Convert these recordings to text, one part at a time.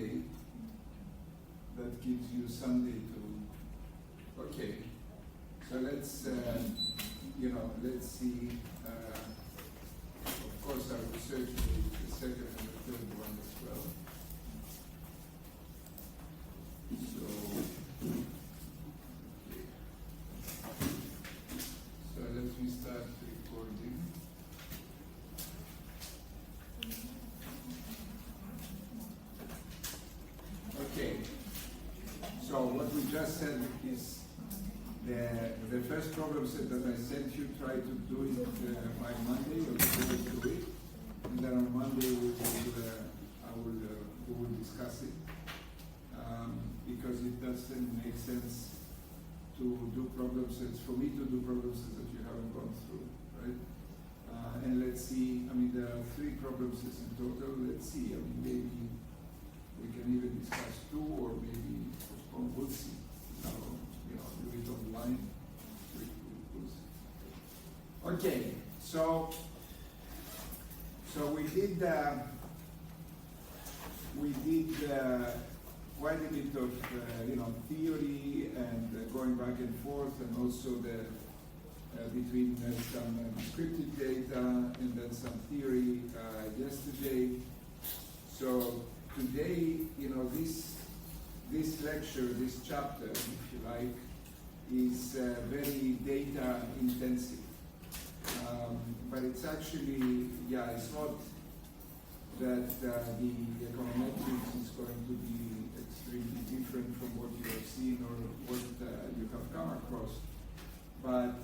Friday. That gives you Sunday to, okay. So let's, let's see. Of course, I will search the second and the third one as well. So, okay. So let me start recording. Okay. So what we just said is the first problem set that I sent you, try to do it by Monday, or do it, and then on Monday we will discuss it, because it doesn't make sense to do problem sets, for me to do problem sets that you haven't gone through, right? And let's see, there are 3 problem sets in total. Let's see, maybe we can even discuss 2, or maybe postpone, we'll see. Do it online. Okay, so we did quite a bit of theory and going back and forth, and also the between some descriptive data and then some theory yesterday. So today, this lecture, this chapter, if you like, is very data intensive. But it's actually, it's not that the econometrics is going to be extremely different from what you have seen or what you have come across. But,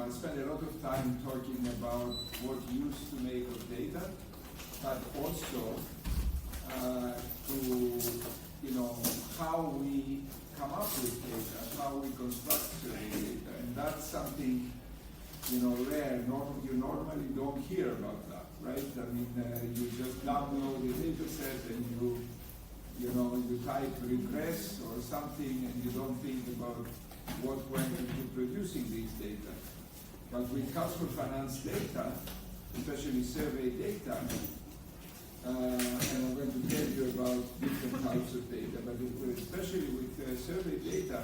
I spend a lot of time talking about what use to make of data, but also to, how we come up with data, how we construct data, and that's something, rare. You normally don't hear about that, right? You just download a data set and you type regress or something, and you don't think about what went into producing these data. But with household finance data, especially survey data, and I'm going to tell you about different types of data, but especially with survey data,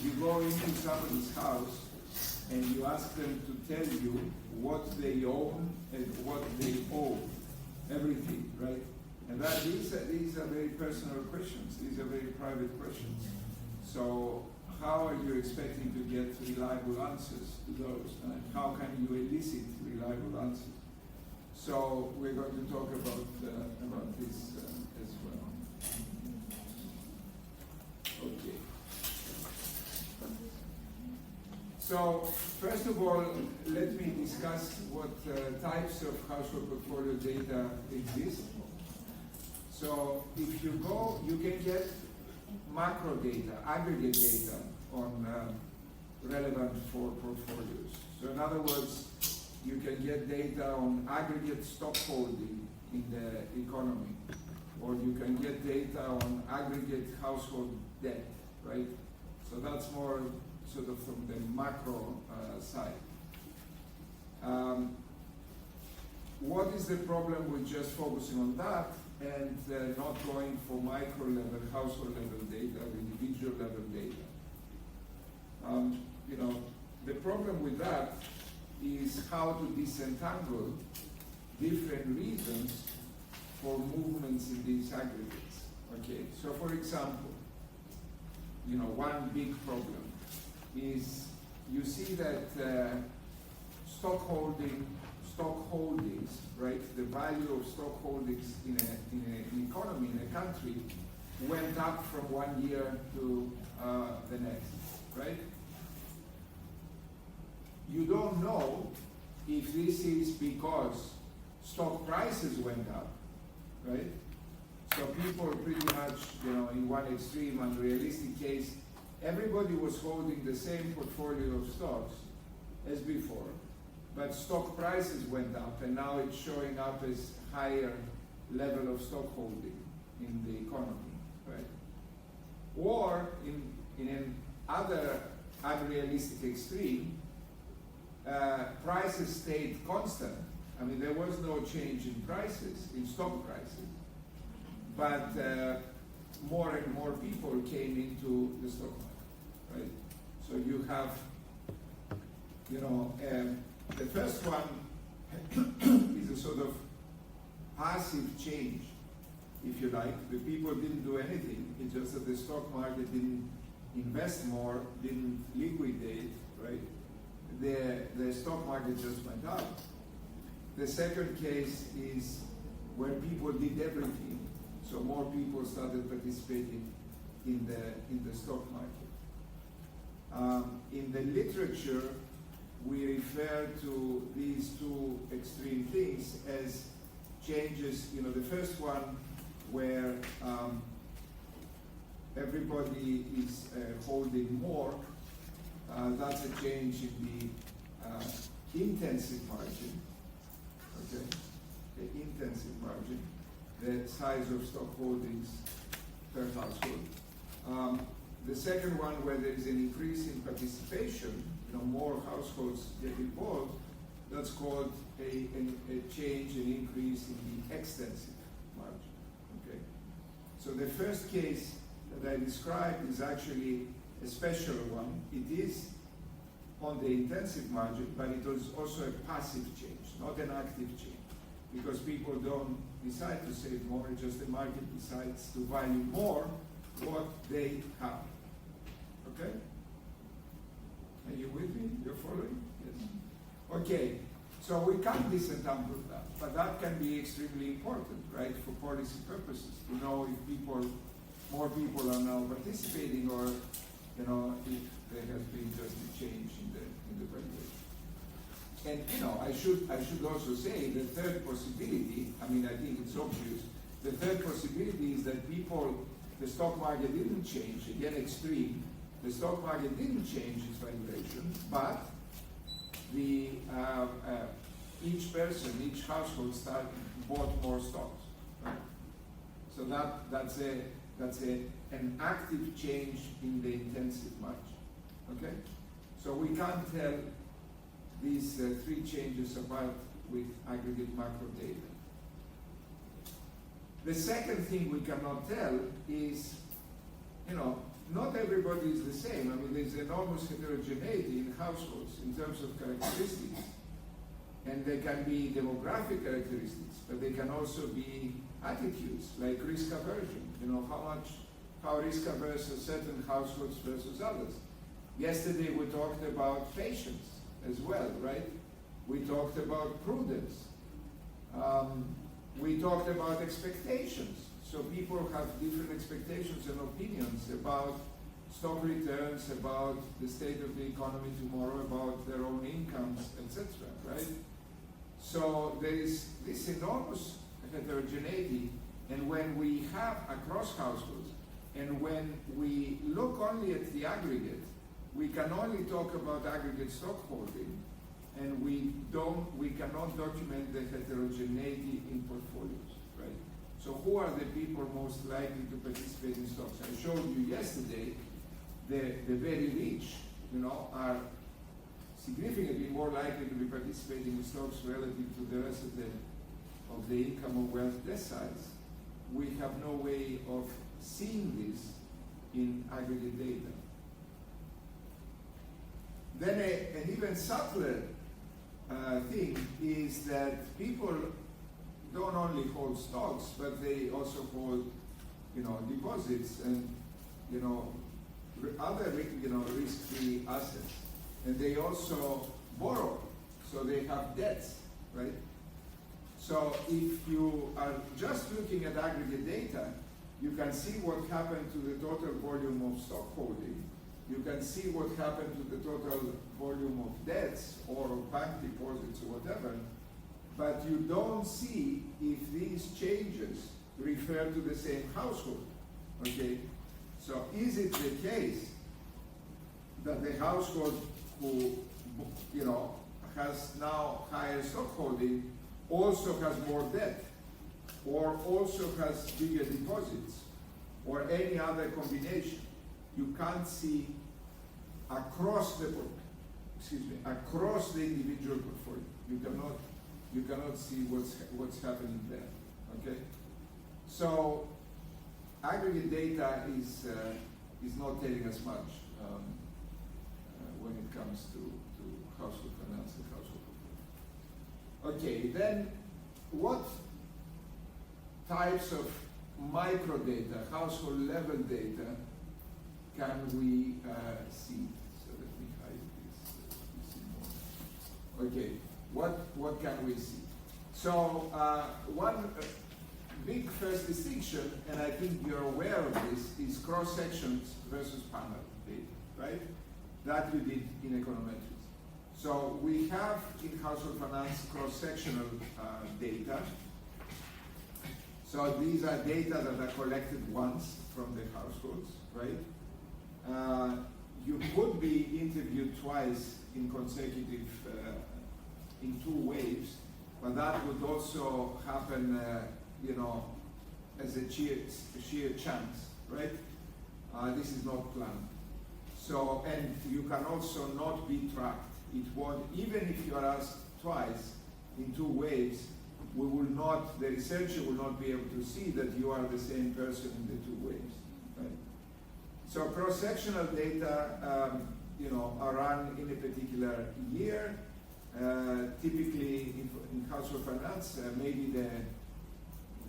you go into somebody's house and you ask them to tell you what they own and what they owe, everything, right? And these are very personal questions. These are very private questions. So how are you expecting to get reliable answers to those? And how can you elicit reliable answers? So we're going to talk about this as well. Okay. So first of all, let me discuss what types of household portfolio data exist. So if you go, you can get macro data, aggregate data on relevant for portfolios. So in other words, you can get data on aggregate stock holding in the economy, or you can get data on aggregate household debt, right? So that's more sort of from the macro side. What is the problem with just focusing on that and not going for micro level, household level data, or individual level data? The problem with that is how to disentangle different reasons for movements in these aggregates. Okay, so for example, one big problem is you see that stock holdings, right? The value of stock holdings in an economy, in a country, went up from one year to the next, right? You don't know if this is because stock prices went up, right? So people pretty much, in one extreme unrealistic case, everybody was holding the same portfolio of stocks as before, but stock prices went up, and now it's showing up as higher level of stock holding in the economy, right? Or in an other unrealistic extreme, prices stayed constant. There was no change in prices, in stock prices, but more and more people came into the stock market, right? So you have, the first one is a sort of passive change, if you like. The people didn't do anything. It's just that the stock market didn't invest more, didn't liquidate, right? The stock market just went up. The second case is where people did everything, so more people started participating in the stock market. In the literature, we refer to these two extreme things as changes. The first one where everybody is holding more, that's a change in the intensive margin, okay? The intensive margin, the size of stock holdings per household. The second one, where there is an increase in participation, more households get involved, that's called a change, an increase in the extensive margin, okay? So the first case that I described is actually a special one. It is on the intensive margin, but it is also a passive change, not an active change, because people don't decide to save more, it's just the market decides to value more what they have. Okay? Are you with me? You're following? Yes. Okay, so we can't disentangle that, but that can be extremely important, right, for policy purposes, to know if more people are now participating, or if there has been just a change in the valuation. And I should also say the third possibility, I think it's obvious, the third possibility is that the stock market didn't change, again extreme, the stock market didn't change its valuation, but each person, each household bought more stocks. Right? So that's an active change in the intensive margin. Okay? So we can't tell these three changes apart with aggregate macro data. The second thing we cannot tell is, not everybody is the same. There's enormous heterogeneity in households in terms of characteristics. And there can be demographic characteristics, but they can also be attitudes, like risk aversion. How risk averse are certain households versus others. Yesterday we talked about patience as well, right? We talked about prudence. We talked about expectations. So people have different expectations and opinions about stock returns, about the state of the economy tomorrow, about their own incomes, etc., right? So there is this enormous heterogeneity, and when we have across households, and when we look only at the aggregate, we can only talk about aggregate stock holding, and we cannot document the heterogeneity in portfolios, right? So who are the people most likely to participate in stocks? I showed you yesterday the very rich, are significantly more likely to be participating in stocks relative to the rest of the income or wealth deciles. We have no way of seeing this in aggregate data. Then an even subtler thing is that people don't only hold stocks, but they also hold, deposits and, other, risk-free assets. And they also borrow, so they have debts, right? So if you are just looking at aggregate data, you can see what happened to the total volume of stock holding. You can see what happened to the total volume of debts or bank deposits or whatever, but you don't see if these changes refer to the same household, okay? So is it the case that the household who, has now higher stock holding also has more debt, or also has bigger deposits, or any other combination? You can't see across the across the individual portfolio. You cannot see what's happening there. Okay. So aggregate data is not telling us much when it comes to household finance and household performance. Okay, then what types of microdata, household level data, can we see? So let me hide this more. Okay, what can we see? So one big first distinction, and I think you're aware of this, is cross sections versus panel data, right? That we did in econometrics. So we have in household finance cross-sectional data. So these are data that are collected once from the households, right? You could be interviewed twice in consecutive, in 2 waves, but that would also happen, as a sheer chance, right? This is not planned. So, and you can also not be tracked. It won't, even if you are asked twice in 2 waves, we will not, the researcher will not be able to see that you are the same person in the 2 waves, right? So cross-sectional data, are run in a particular year. Typically in household finance, maybe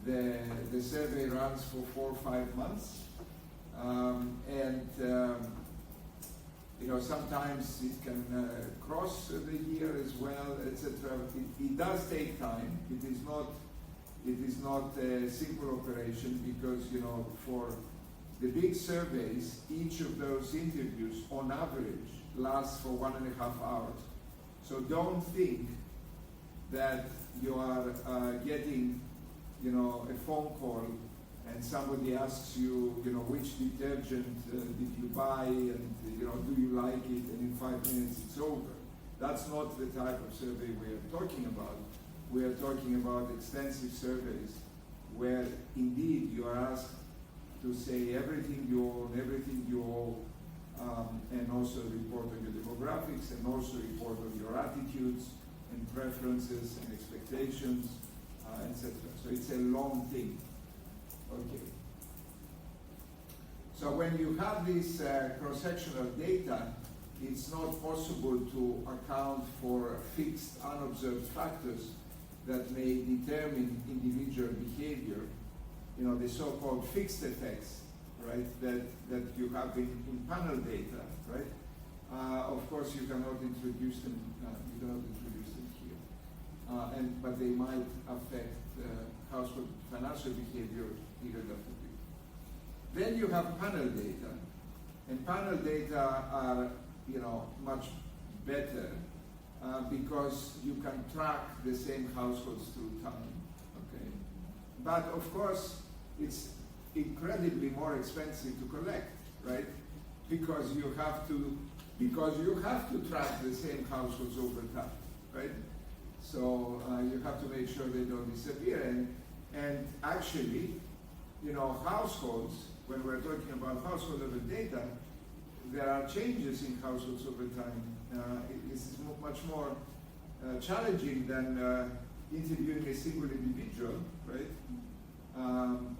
the survey runs for 4 or 5 months. Sometimes it can cross the year as well, etc. It does take time. It is not a simple operation because for the big surveys, each of those interviews on average lasts for 1.5 hours. So don't think that you are getting a phone call and somebody asks you, which detergent did you buy, and do you like it, and in 5 minutes it's over. That's not the type of survey we are talking about. We are talking about extensive surveys where indeed you are asked to say everything you own, everything you owe, and also report on your demographics, and also report on your attitudes and preferences and expectations, etc. So it's a long thing. Okay. So when you have this cross-sectional data, it's not possible to account for fixed unobserved factors that may determine individual behavior, the so-called fixed effects, right, that you have in panel data, right? Of course, you cannot introduce them here, but they might affect household financial behavior irrelevantly. Then you have panel data, and panel data are much better because you can track the same households through time. Okay, but of course it's incredibly more expensive to collect, right? Because you have to track the same households over time, right? So you have to make sure they don't disappear. And actually, households, when we're talking about household level data, there are changes in households over time. It's much more challenging than interviewing a single individual, right?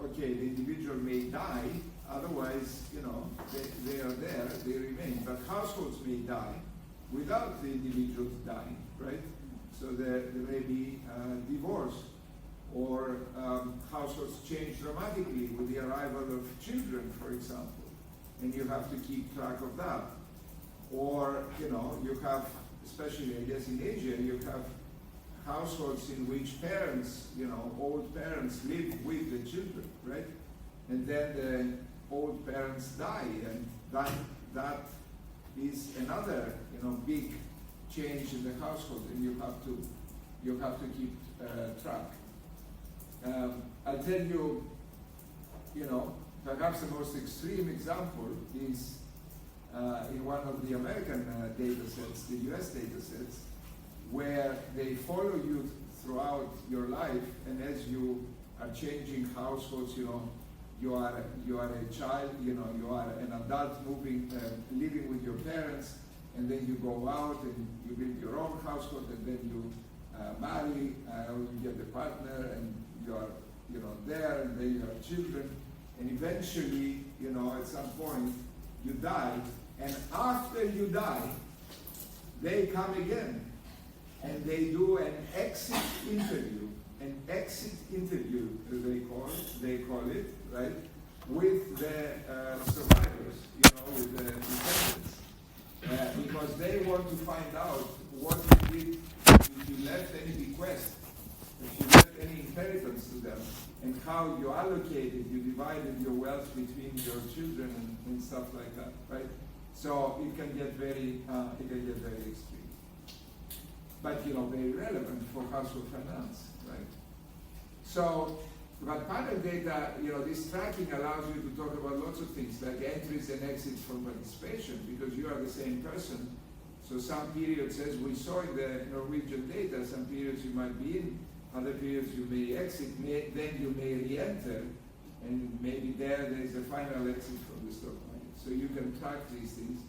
Okay, the individual may die, otherwise, they are there, they remain. But households may die without the individuals dying, right? So there may be divorce, or households change dramatically with the arrival of children, for example, and you have to keep track of that. Or, you have, especially I guess in Asia, you have households in which parents, old parents live with the children, right? And then the old parents die, and that is another, big change in the household, and you have to keep track. I'll tell you, perhaps the most extreme example is in one of the American data sets, the US data sets, where they follow you throughout your life, and as you are changing households, you are a child, you are an adult moving, living with your parents, and then you go out and you build your own household, and then you marry, or you get a partner, and you are, there, and then you have children, And eventually, you know, at some point, you die, and after you die, they come again, and they do an exit interview, as they call it, right, with the survivors, you know, with the descendants, because they want to find out what you did, if you left any bequest, if you left any inheritance to them, and how you allocated, you divided your wealth between your children and stuff like that, right? So it can get very extreme. But, you know, very relevant for household finance, right? So, but panel data, you know, this tracking allows you to talk about lots of things, like entries and exits from participation, because you are the same person. So some periods, as we saw in the Norwegian data, some periods you might be in, other periods you may exit, then you may re-enter, and maybe there is a final exit from the stock market. So you can track these things.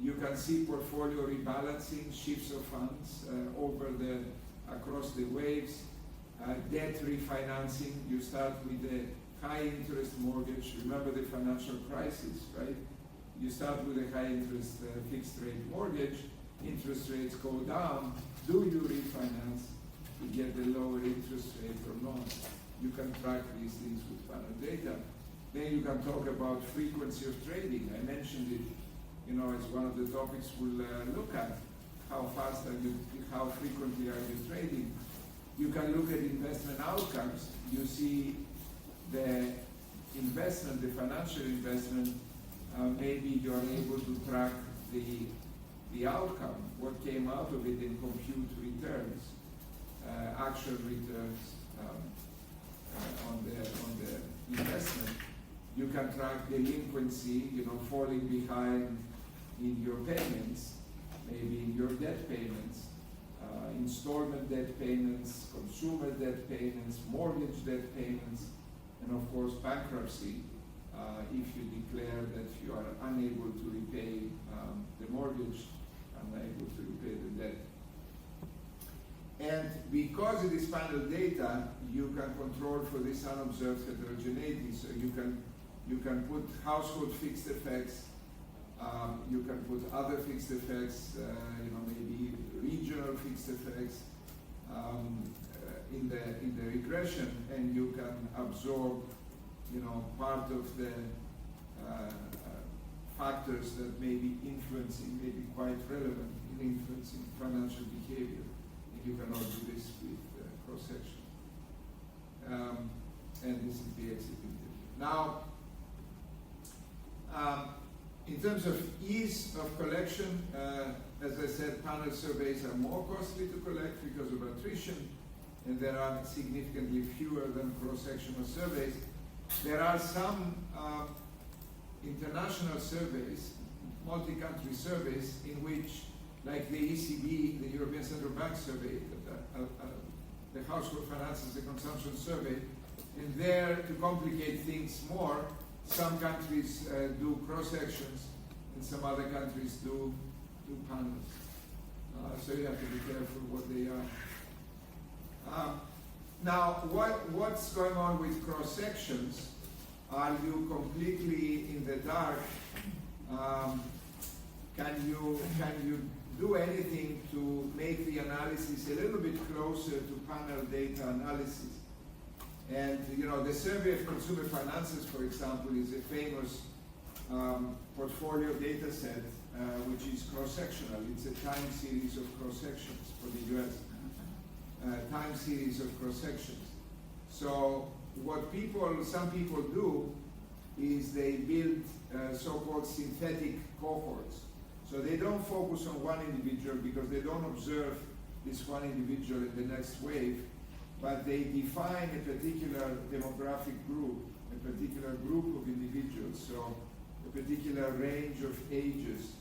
You can see portfolio rebalancing, shifts of funds across the waves, debt refinancing. You start with a high interest mortgage. Remember the financial crisis, right? You start with a high interest fixed rate mortgage. Interest rates go down. Do you refinance to get the lower interest rate or not? You can track these things with panel data. Then you can talk about frequency of trading. I mentioned it, you know, as one of the topics we'll look at. How fast are you, how frequently are you trading? You can look at investment outcomes. You see the investment, the financial investment, maybe you're able to track the outcome, what came out of it in compute returns, actual returns on the investment. You can track delinquency, you know, falling behind in your payments, maybe in your debt payments, installment debt payments, consumer debt payments, mortgage debt payments, and of course bankruptcy, if you declare that you are unable to repay the mortgage, unable to repay the debt. And because it is panel data, you can control for this unobserved heterogeneity. So you can put household fixed effects, you can put other fixed effects, you know, maybe regional fixed effects in the regression, and you can absorb, you know, part of the factors that may be influencing, may be quite relevant in influencing financial behavior. And you can all do this with cross-section. And this is the exit interview. Now, in terms of ease of collection, as I said, panel surveys are more costly to collect because of attrition, and there are significantly fewer than cross-sectional surveys. There are some international surveys, multi-country surveys, in which, like the ECB, the European Central Bank survey, the Household Finances and Consumption Survey, and there, to complicate things more, some countries do cross-sections, and some other countries do panels. So you have to be careful what they are. Now, what's going on with cross-sections? Are you completely in the dark? Can you do anything to make the analysis a little bit closer to panel data analysis? And you know, the Survey of Consumer Finances, for example, is a famous portfolio data set, which is cross-sectional. It's a time series of cross-sections for the US. Time series of cross-sections. So what some people do is they build so-called synthetic cohorts. So they don't focus on one individual because they don't observe this one individual in the next wave, but they define a particular demographic group, a particular group of individuals, so a particular range of ages,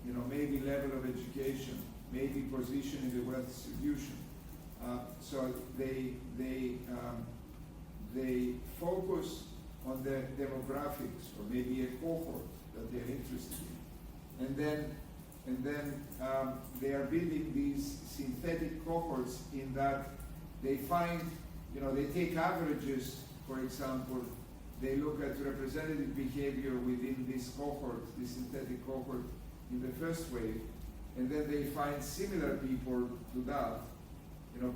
you know, maybe level of education, maybe position in the wealth distribution. So they focus on the demographics, or maybe a cohort that they're interested in, and then they are building these synthetic cohorts in that they find, you know, they take averages, for example, they look at representative behavior within this cohort, this synthetic cohort in the first wave, and then they find similar people to that,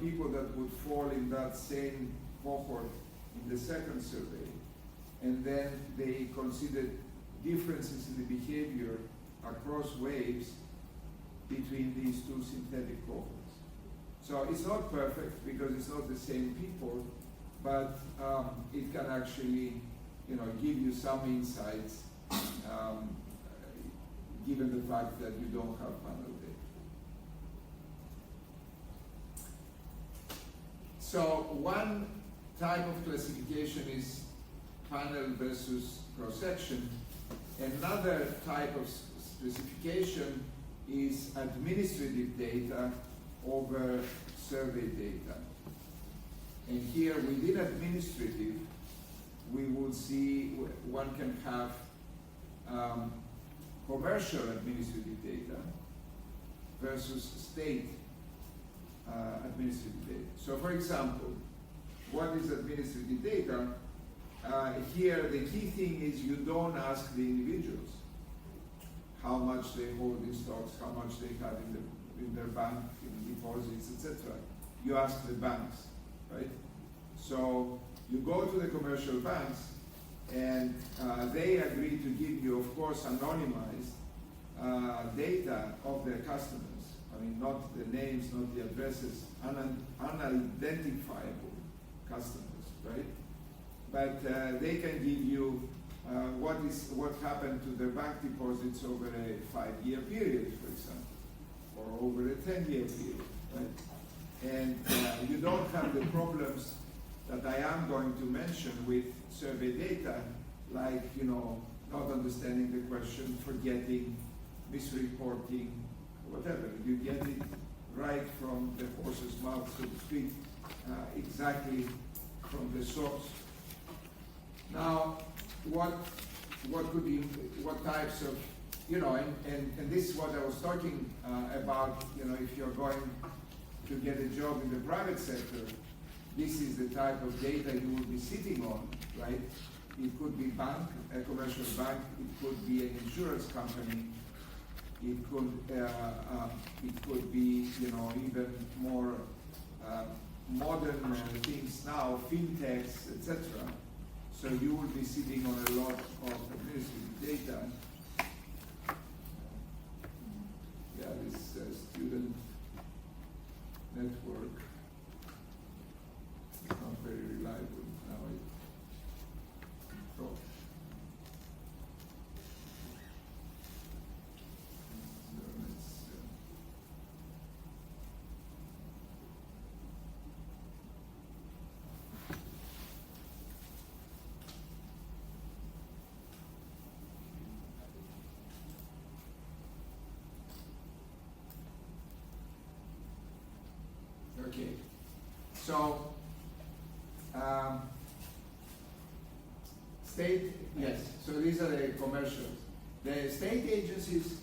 people that would fall in that same cohort in the second survey, and then they considered differences in the behavior across waves between these two synthetic cohorts. So it's not perfect because it's not the same people, but it can actually, give you some insights, given the fact that you don't have panel data. So one type of classification is panel versus cross-section. Another type of specification is administrative data over survey data. And here within administrative, we will see one can have commercial administrative data versus state administrative data. So for example, what is administrative data? Here the key thing is you don't ask the individuals how much they hold in stocks, how much they have in their bank, in deposits, etc. You ask the banks, right? So you go to the commercial banks and they agree to give you, of course, anonymized data of their customers. I mean, not the names, not the addresses, unidentifiable customers, right? But they can give you what happened to their bank deposits over a 5-year period, for example, or over a 10-year period, right? And you don't have the problems that I am going to mention with survey data, like, not understanding the question, forgetting, misreporting, whatever. You get it right from the horse's mouth, so to speak, exactly from the source. Now, what types of, and this is what I was talking about, if you're going to get a job in the private sector, this is the type of data you will be sitting on, right? It could be a commercial bank, it could be an insurance company, it could be, even more modern things now, fintechs, etc. So you will be sitting on a lot of administrative data. Yeah, this student network is not very reliable. Now I dropped. Okay, so state, yes, so these are the commercials. The state agencies,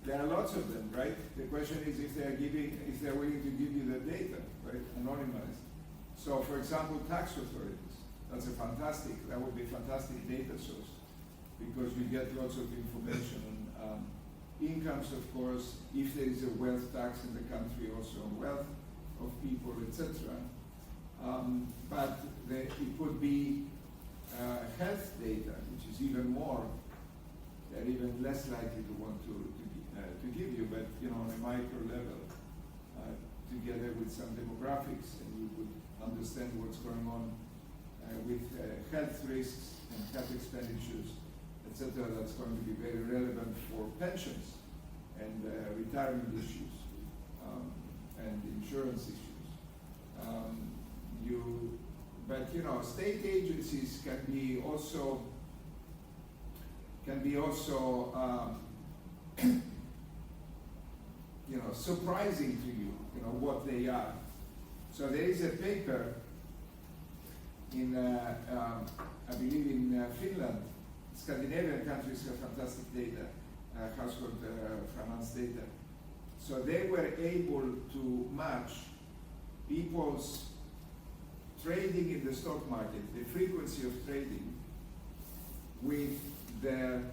there are lots of them, right? The question is if they're willing to give you the data, right, anonymized. So for example, tax authorities, that would be a fantastic data source because you get lots of information on incomes, of course, if there is a wealth tax in the country, also on wealth of people, etc. But it could be health data, which is even more, they're even less likely to want to give you, but on a micro level, together with some demographics, and you would understand what's going on with health risks and health expenditures, etc. That's going to be very relevant for pensions and retirement issues and insurance issues. But state agencies can be also surprising to you, what they are. So there is a paper in, I believe in Finland. Scandinavian countries have fantastic data, household finance data. So they were able to match people's trading in the stock market, the frequency of trading, with their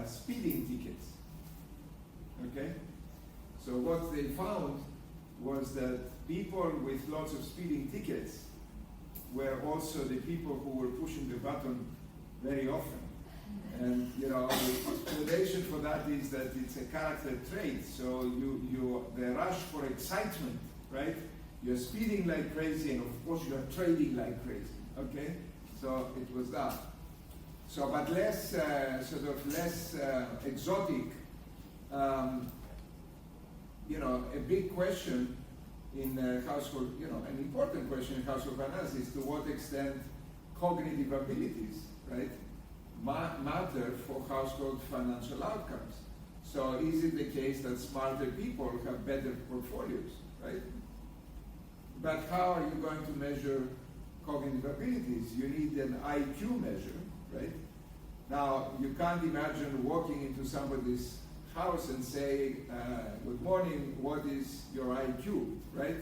speeding tickets. Okay? So what they found was that people with lots of speeding tickets were also the people who were pushing the button very often. And you know, the explanation for that is that it's a character trait. So the rush for excitement, right? You're speeding like crazy, and of course you're trading like crazy. Okay, so it was that. So, but less sort of less exotic. You know, a big question in household, you know, an important question in household finance is to what extent cognitive abilities, right, matter for household financial outcomes. So is it the case that smarter people have better portfolios, right? But how are you going to measure cognitive abilities? You need an IQ measure, right? Now, you can't imagine walking into somebody's house and say, good morning, what is your IQ, right?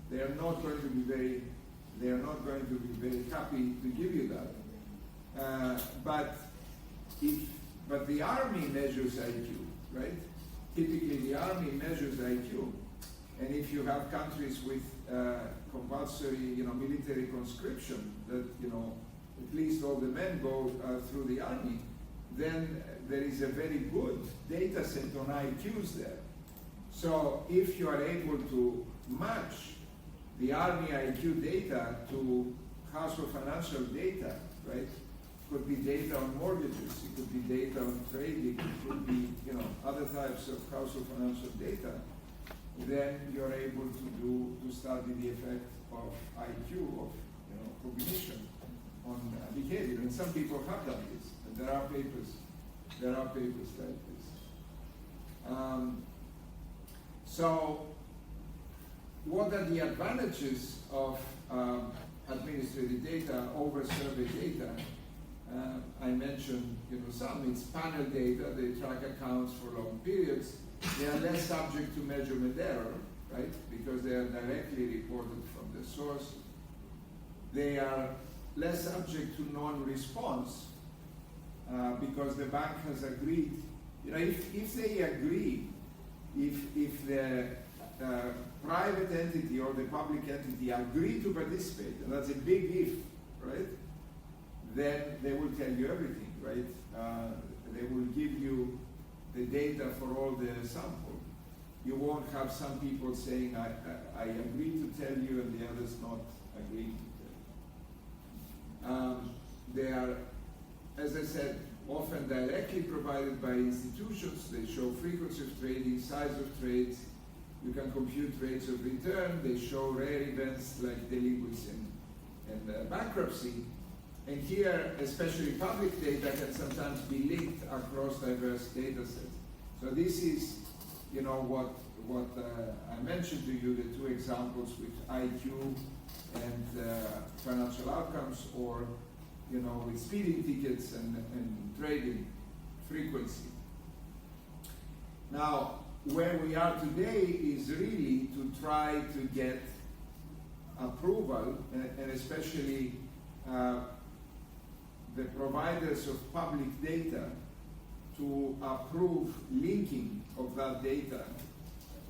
They are not going to be very happy to give you that. But the army measures IQ, right? Typically the army measures IQ. And if you have countries with compulsory, you know, military conscription, that, you know, at least all the men go through the army, then there is a very good data set on IQs there. So if you are able to match the army IQ data to household financial data, right? It could be data on mortgages, it could be data on trading, it could be, you know, other types of household financial data, then you're able to study the effect of IQ, of, you know, cognition on behavior. And some people have done this, and there are papers like this. So what are the advantages of administrative data over survey data? I mentioned, you know, some. It's panel data. They track accounts for long periods. They are less subject to measurement error, right? Because they are directly reported from the source. They are less subject to non-response because the bank has agreed. You know, if they agree, if the private entity or the public entity agree to participate, and that's a big if, right? Then they will tell you everything, right? They will give you the data for all the sample. You won't have some people saying, I agree to tell you, and the others not agreeing to tell you. They are, as I said, often directly provided by institutions. They show frequency of trading, size of trades. You can compute rates of return. They show rare events like delinquency and bankruptcy. And here, especially public data can sometimes be linked across diverse data sets. So this is, you know, what I mentioned to you, the two examples with IQ and financial outcomes, or, you know, with speeding tickets and trading frequency. Now, where we are today is really to try to get approval, and especially the providers of public data to approve linking of that data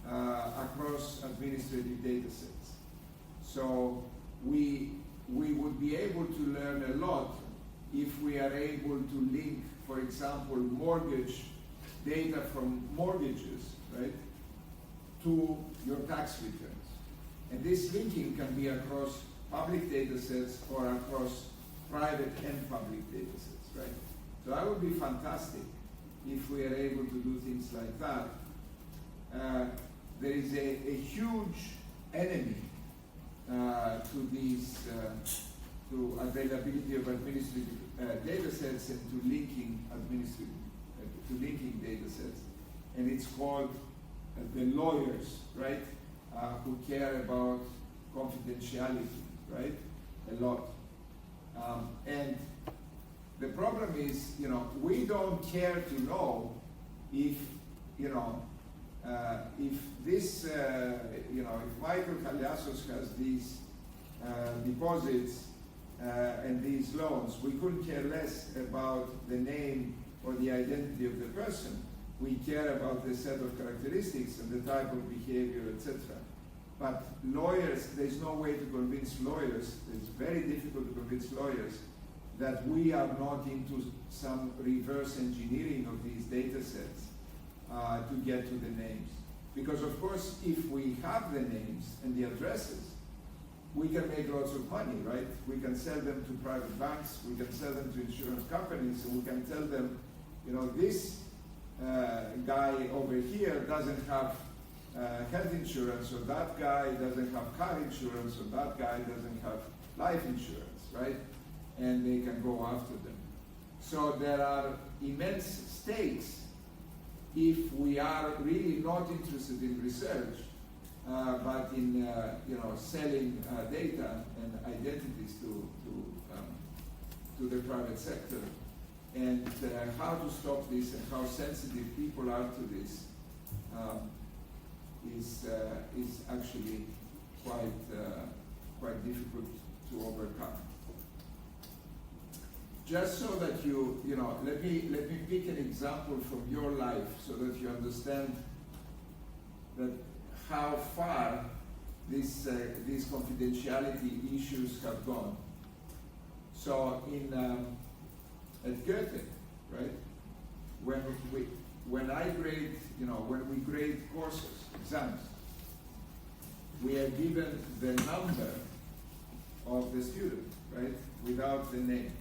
across administrative data sets. So we would be able to learn a lot if we are able to link, for example, mortgage data from mortgages, right, to your tax returns. And this linking can be across public data sets or across private and public data sets, right? So that would be fantastic if we are able to do things like that. There is a huge enemy to these, to availability of administrative data sets and to linking data sets, and it's called the lawyers, right? Who care about confidentiality, right? A lot. And the problem is, you know, we don't care to know if, you know, if this, you know, if Michael Kaliasos has these deposits and these loans. We couldn't care less about the name or the identity of the person. We care about the set of characteristics and the type of behavior, etc. But lawyers, there's no way to convince lawyers, it's very difficult to convince lawyers that we are not into some reverse engineering of these data sets to get to the names. Because of course, if we have the names and the addresses, we can make lots of money, right? We can sell them to private banks, we can sell them to insurance companies, and we can tell them, you know, this guy over here doesn't have health insurance, or that guy doesn't have car insurance, or that guy doesn't have life insurance, right? And they can go after them. So there are immense stakes if we are really not interested in research, but in selling data and identities to the private sector. And how to stop this and how sensitive people are to this is actually quite difficult to overcome. Just so that let me pick an example from your life so that you understand that how far these confidentiality issues have gone. So at Goethe, right? When I grade, when we grade courses, exams, we are given the number of the student, right, without the name.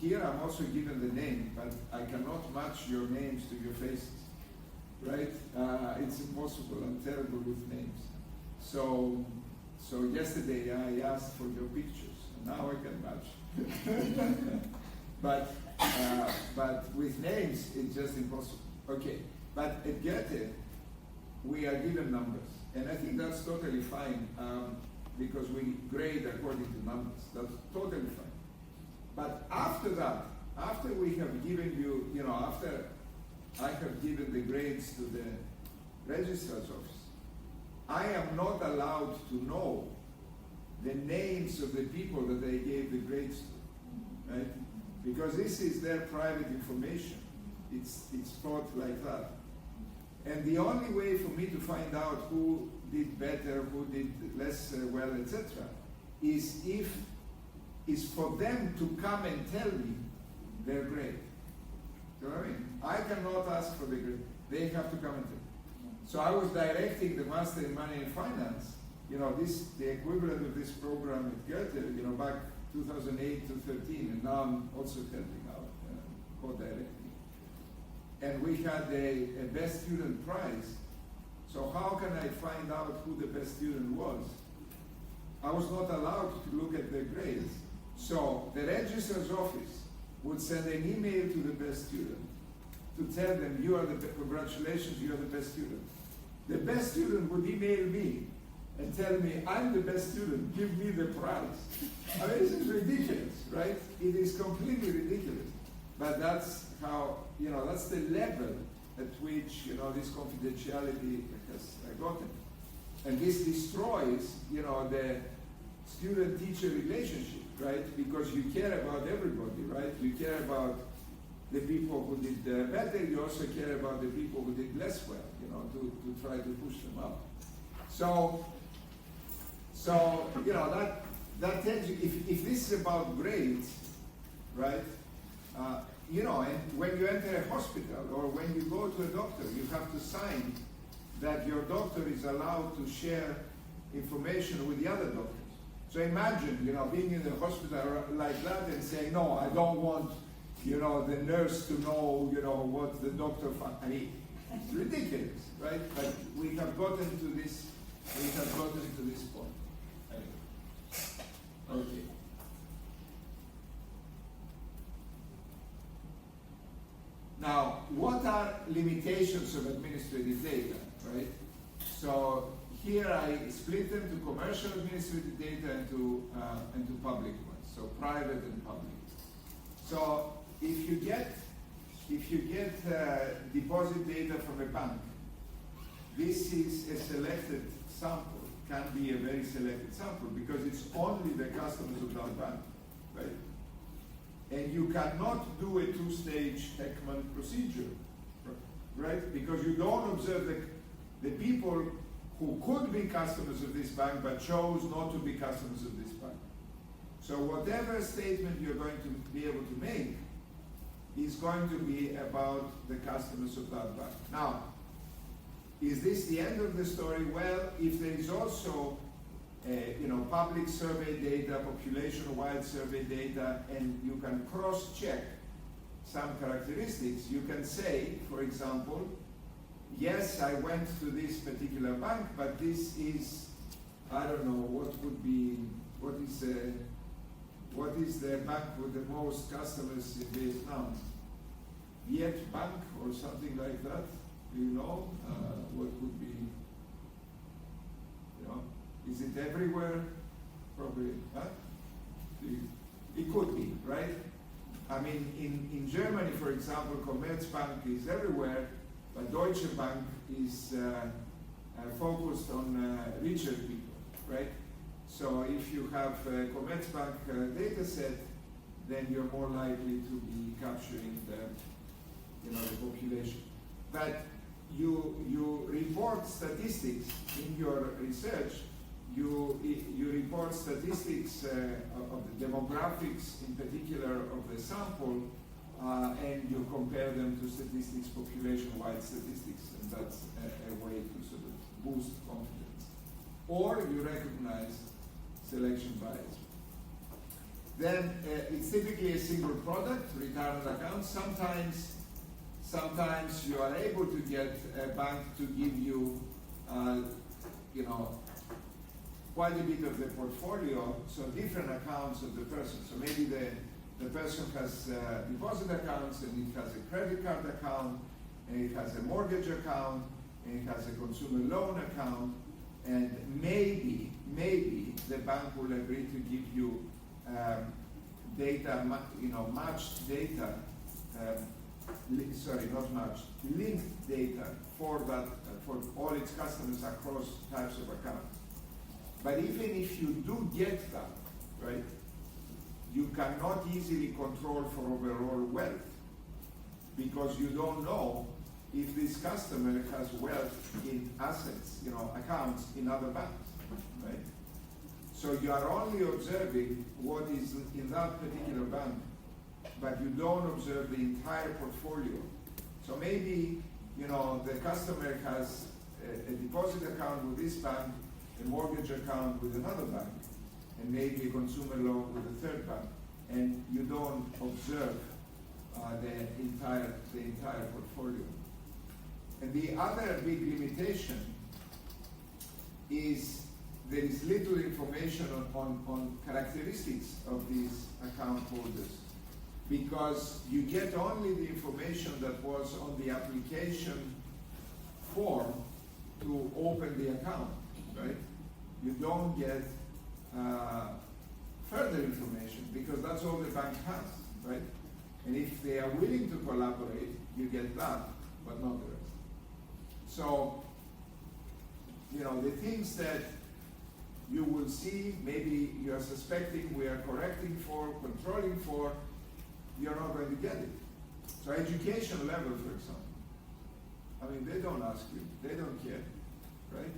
Here I'm also given the name, but I cannot match your names to your faces, right? It's impossible. I'm terrible with names. So yesterday I asked for your pictures, and now I can match. But with names, it's just impossible. Okay, but at Goethe, we are given numbers, and I think that's totally fine because we grade according to numbers. That's totally fine. But after that, after we have given you, after I have given the grades to the registrar's office, I am not allowed to know the names of the people that they gave the grades to, right? Because this is their private information. It's taught like that. And the only way for me to find out who did better, who did less well, etc., is for them to come and tell me their grade. You know what I mean? I cannot ask for the grade. They have to come and tell me. So I was directing the Master in Money and Finance, the equivalent of this program at Goethe, back 2008 to 13, and now I'm also helping out, co-directing. And we had a best student prize. So how can I find out who the best student was? I was not allowed to look at their grades. So the registrar's office would send an email to the best student to tell them, congratulations, you are the best student. The best student would email me and tell me, I'm the best student, give me the prize. I mean, this is ridiculous, right? It is completely ridiculous. But that's how, that's the level at which, this confidentiality has gotten. And this destroys, the student-teacher relationship, right? Because you care about everybody, right? You care about the people who did better, you also care about the people who did less well, to try to push them up. So that tells you, if this is about grades, right? And when you enter a hospital or when you go to a doctor, you have to sign that your doctor is allowed to share information with the other doctors. So imagine, being in the hospital like that and saying, no, I don't want, the nurse to know, what the doctor found. I mean, it's ridiculous, right? But we have gotten to this point. Okay. Now, what are limitations of administrative data, right? So here I split them to commercial administrative data and to public ones, so private and public. So if you get deposit data from a bank, this is a selected sample can be a very selected sample because it's only the customers of that bank, right? And you cannot do a two-stage Heckman procedure, right? Because you don't observe the people who could be customers of this bank but chose not to be customers of this bank. So whatever statement you're going to be able to make is going to be about the customers of that bank. Now, is this the end of the story? Well, if there is also public survey data, population-wide survey data, and you can cross-check some characteristics, you can say, for example, yes, I went to this particular bank, but this is, I don't know, what is the bank with the most customers in Vietnam? Viet Bank or something like that? Do you know what would be, is it everywhere? Probably, huh? It could be, right? I mean, in Germany, for example, Commerzbank is everywhere, but Deutsche Bank is focused on richer people, right? So if you have a Commerzbank data set, then you're more likely to be capturing the population. But you report statistics in your research. You report statistics of the demographics, in particular of the sample, and you compare them to statistics, population-wide statistics, and that's a way to sort of boost confidence. Or you recognize selection bias. Then it's typically a single product, retirement account. Sometimes you are able to get a bank to give you, quite a bit of the portfolio, so different accounts of the person. So maybe the person has deposit accounts, and it has a credit card account, and it has a mortgage account, and it has a consumer loan account, and maybe the bank will agree to give you data, matched data, not matched, linked data for that, for all its customers across types of accounts. But even if you do get that, right, you cannot easily control for overall wealth because you don't know if this customer has wealth in assets, accounts in other banks, right? So you are only observing what is in that particular bank, but you don't observe the entire portfolio. So maybe, the customer has a deposit account with this bank, a mortgage account with another bank, and maybe a consumer loan with a third bank, and you don't observe the entire portfolio. And the other big limitation is there is little information on characteristics of these account holders, because you get only the information that was on the application form to open the account, right? You don't get further information because that's all the bank has, right? And if they are willing to collaborate, you get that, but not the rest. So, the things that you will see, maybe you are suspecting we are correcting for, controlling for, you're not going to get it. So education level, for example, they don't ask you, they don't care, right?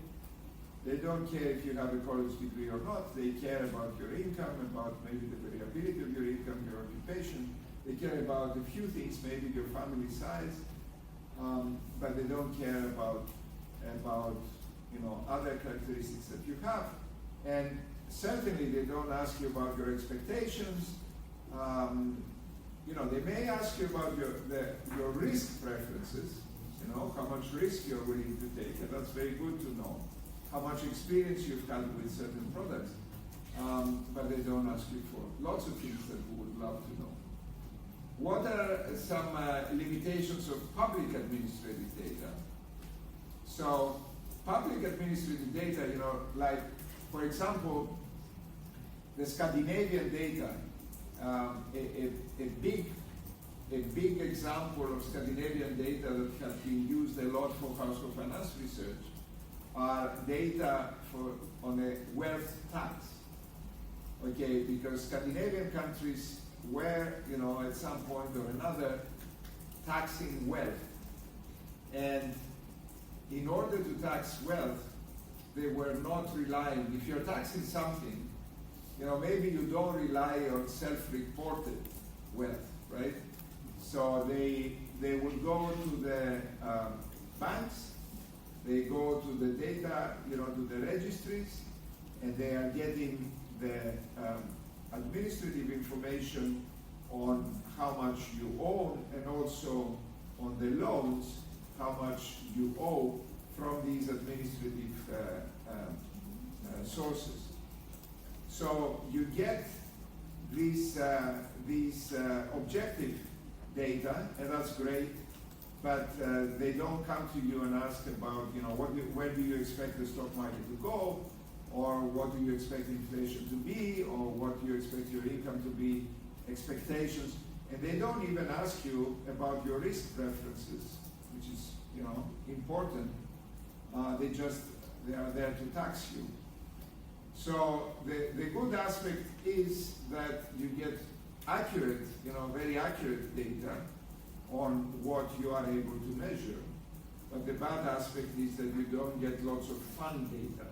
They don't care if you have a college degree or not. They care about your income, about maybe the variability of your income, your occupation. They care about a few things, maybe your family size, but they don't care about other characteristics that you have. And certainly they don't ask you about your expectations. They may ask you about your risk preferences, how much risk you're willing to take, and that's very good to know. How much experience you've had with certain products, but they don't ask you for lots of things that we would love to know. What are some limitations of public administrative data? So public administrative data, like, for example, the Scandinavian data, a big example of Scandinavian data that has been used a lot for household finance research are data on a wealth tax. Okay, because Scandinavian countries were, at some point or another, taxing wealth. And in order to tax wealth, they were not relying, if you're taxing something, maybe you don't rely on self-reported wealth, right? So they would go to the banks, they go to the data, to the registries, and they are getting the administrative information on how much you own, and also on the loans, how much you owe from these administrative sources. So you get these objective data, and that's great, but they don't come to you and ask about, where do you expect the stock market to go, or what do you expect inflation to be, or what do you expect your income to be, expectations, and they don't even ask you about your risk preferences, which is, important. They are there to tax you. So the good aspect is that you get accurate, very accurate data on what you are able to measure. But the bad aspect is that you don't get lots of fun data,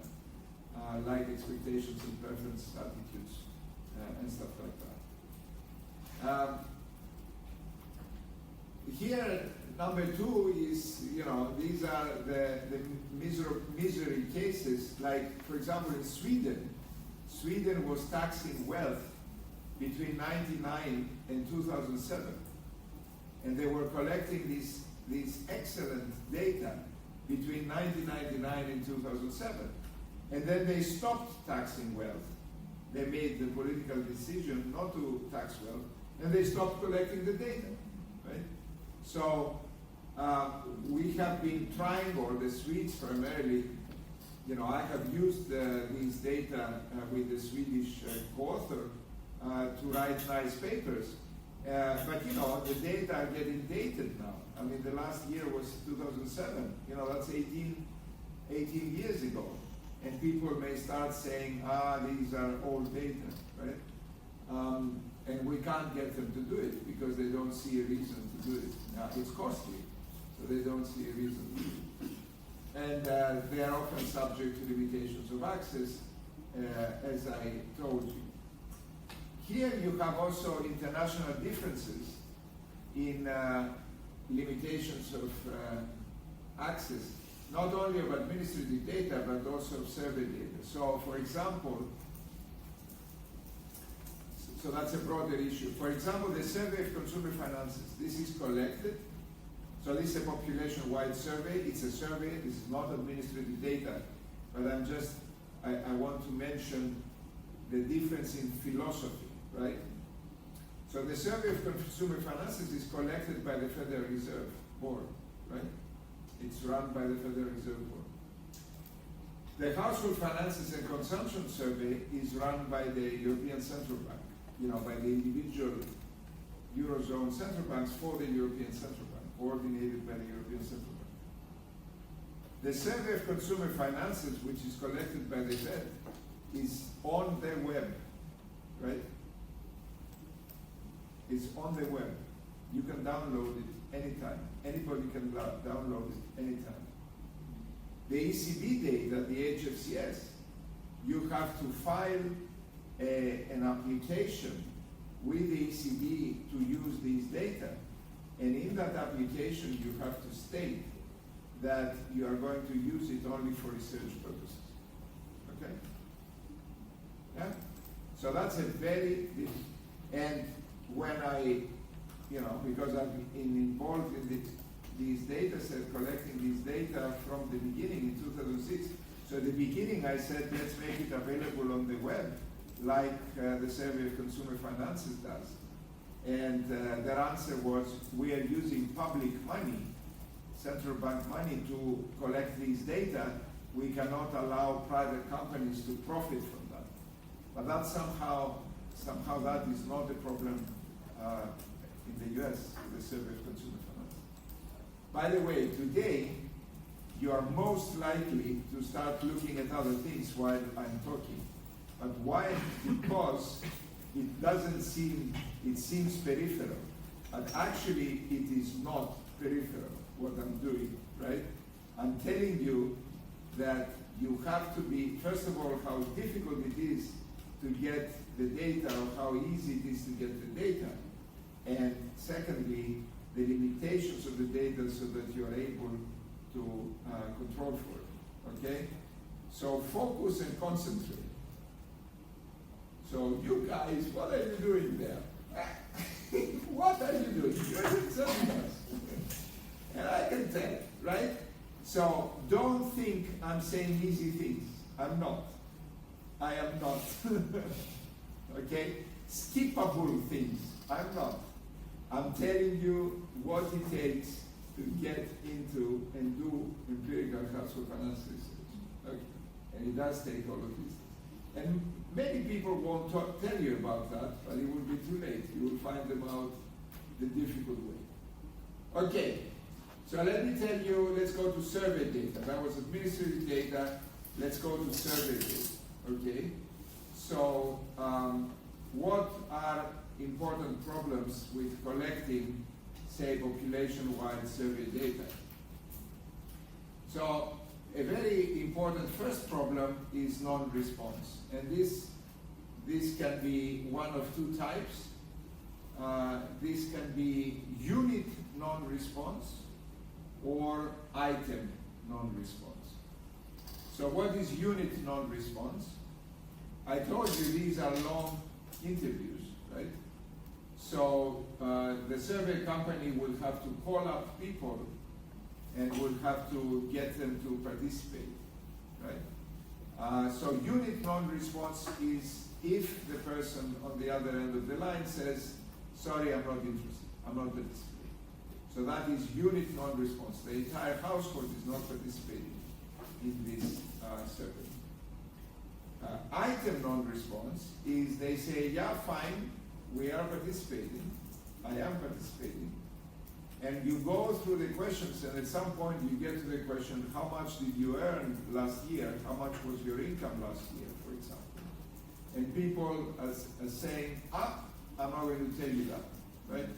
like expectations and preference attitudes and stuff like that. Here, number two is, these are the misery cases. Like, for example, in Sweden was taxing wealth between 1999 and 2007. And they were collecting these excellent data between 1999 and 2007. And then they stopped taxing wealth. They made the political decision not to tax wealth, and they stopped collecting the data, right? So we have been trying, or the Swedes primarily, I have used these data with the Swedish co-author to write nice papers. But the data are getting dated now. I mean, the last year was 2007. That's 18 years ago. And people may start saying, these are old data, right? And we can't get them to do it because they don't see a reason to do it. It's costly, so they don't see a reason to do it. And they are often subject to limitations of access, as I told you. Here you have also international differences in limitations of access, not only of administrative data, but also of survey data. So, for example, so that's a broader issue. For example, the survey of consumer finances, this is collected. So this is a population-wide survey. It's a survey, this is not administrative data, but I want to mention the difference in philosophy, right? So the survey of consumer finances is collected by the Federal Reserve Board, right? It's run by the Federal Reserve Board. The household finances and consumption survey is run by the European Central Bank, by the individual Eurozone central banks for the European Central Bank, coordinated by the European Central Bank. The survey of consumer finances, which is collected by the Fed, is on the web, right? It's on the web. You can download it anytime. Anybody can download it anytime. The ECB data, the HFCS, you have to file an application with the ECB to use these data. And in that application, you have to state that you are going to use it only for research purposes. Okay? Yeah? So that's a very, and when I, because I've been involved in these data sets, collecting these data from the beginning in 2006. So at the beginning I said, let's make it available on the web, like the Survey of Consumer Finances does. And their answer was, we are using public money, central bank money, to collect these data. We cannot allow private companies to profit from that. But that somehow that is not a problem in the US, the Survey of Consumer Finances. By the way, today, you are most likely to start looking at other things while I'm talking. But why? Because it doesn't seem, it seems peripheral. But actually, it is not peripheral, what I'm doing, right? I'm telling you that you have to be, first of all, how difficult it is to get the data, or how easy it is to get the data. And secondly, the limitations of the data so that you are able to control for it, okay? So focus and concentrate. So you guys, what are you doing there? What are you doing? You're telling us. And I can tell, right? So don't think I'm saying easy things. I'm not. I am not. Okay? Skippable things. I'm not. I'm telling you what it takes to get into and do empirical household finance research. Okay? And it does take all of this. And many people won't tell you about that, but it will be too late. You will find them out the difficult way. Okay, so let me tell you, let's go to survey data. That was administrative data. Let's go to survey data, okay? So what are important problems with collecting, say, population-wide survey data? So a very important first problem is non-response. And this can be one of two types. This can be unit non-response or item non-response. So what is unit non-response? I told you these are long interviews, right? So the survey company will have to call up people and will have to get them to participate, right? So unit non-response is if the person on the other end of the line says, sorry, I'm not interested, I'm not participating. So that is unit non-response. The entire household is not participating in this survey. Item non-response is they say, yeah, fine, we are participating, I am participating, and you go through the questions, and at some point you get to the question, how much did you earn last year? How much was your income last year, for example? And people are saying, I'm not going to tell you that, right?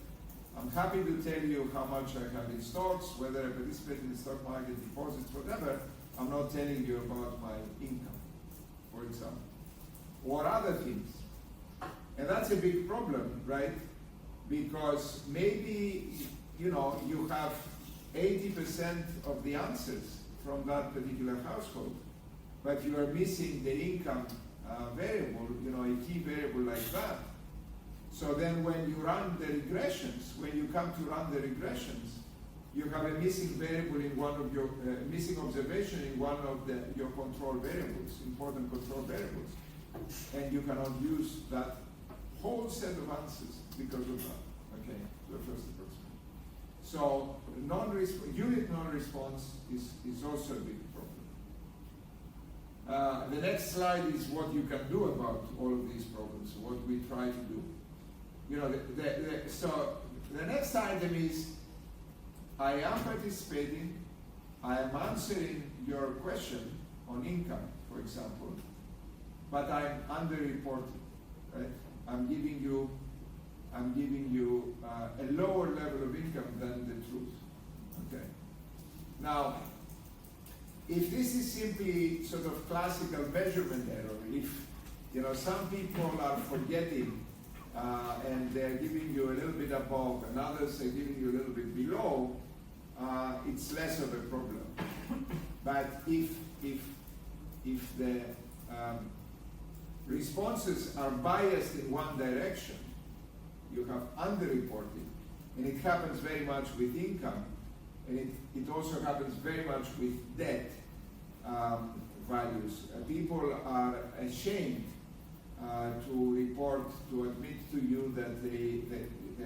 I'm happy to tell you how much I have in stocks, whether I participate in the stock market, deposits, whatever. I'm not telling you about my income, for example, or other things. And that's a big problem, right? Because maybe, you know, you have 80% of the answers from that particular household, but you are missing the income variable, you know, a key variable like that. So then when you run the regressions, when you come to run the regressions, you have a missing variable in one of your, missing observation in one of your control variables, important control variables. And you cannot use that whole set of answers because of that, okay, the first approximation. So unit non-response is also a big problem. The next slide is what you can do about all of these problems, what we try to do. You know, so the next item is, I am participating, I am answering your question on income, for example, but I'm underreporting, right? I'm giving you a lower level of income than the truth, okay? Now, if this is simply sort of classical measurement error, if, you know, some people are forgetting and they're giving you a little bit above and others are giving you a little bit below, it's less of a problem. But if the responses are biased in one direction, you have underreporting, and it happens very much with income, and it also happens very much with debt values. People are ashamed to report, to admit to you that they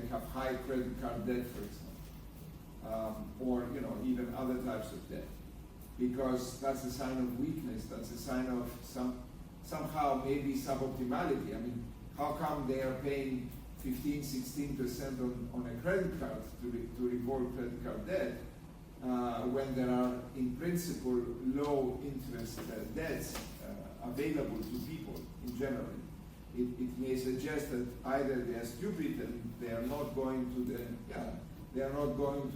have high credit card debt, for example, or, you know, even other types of debt, because that's a sign of weakness. That's a sign of somehow maybe suboptimality. I mean, how come they are paying 15, 16% on a credit card to report credit card debt, when there are, in principle, low interest debts available to people in general. It may suggest that either they are stupid and they are not going to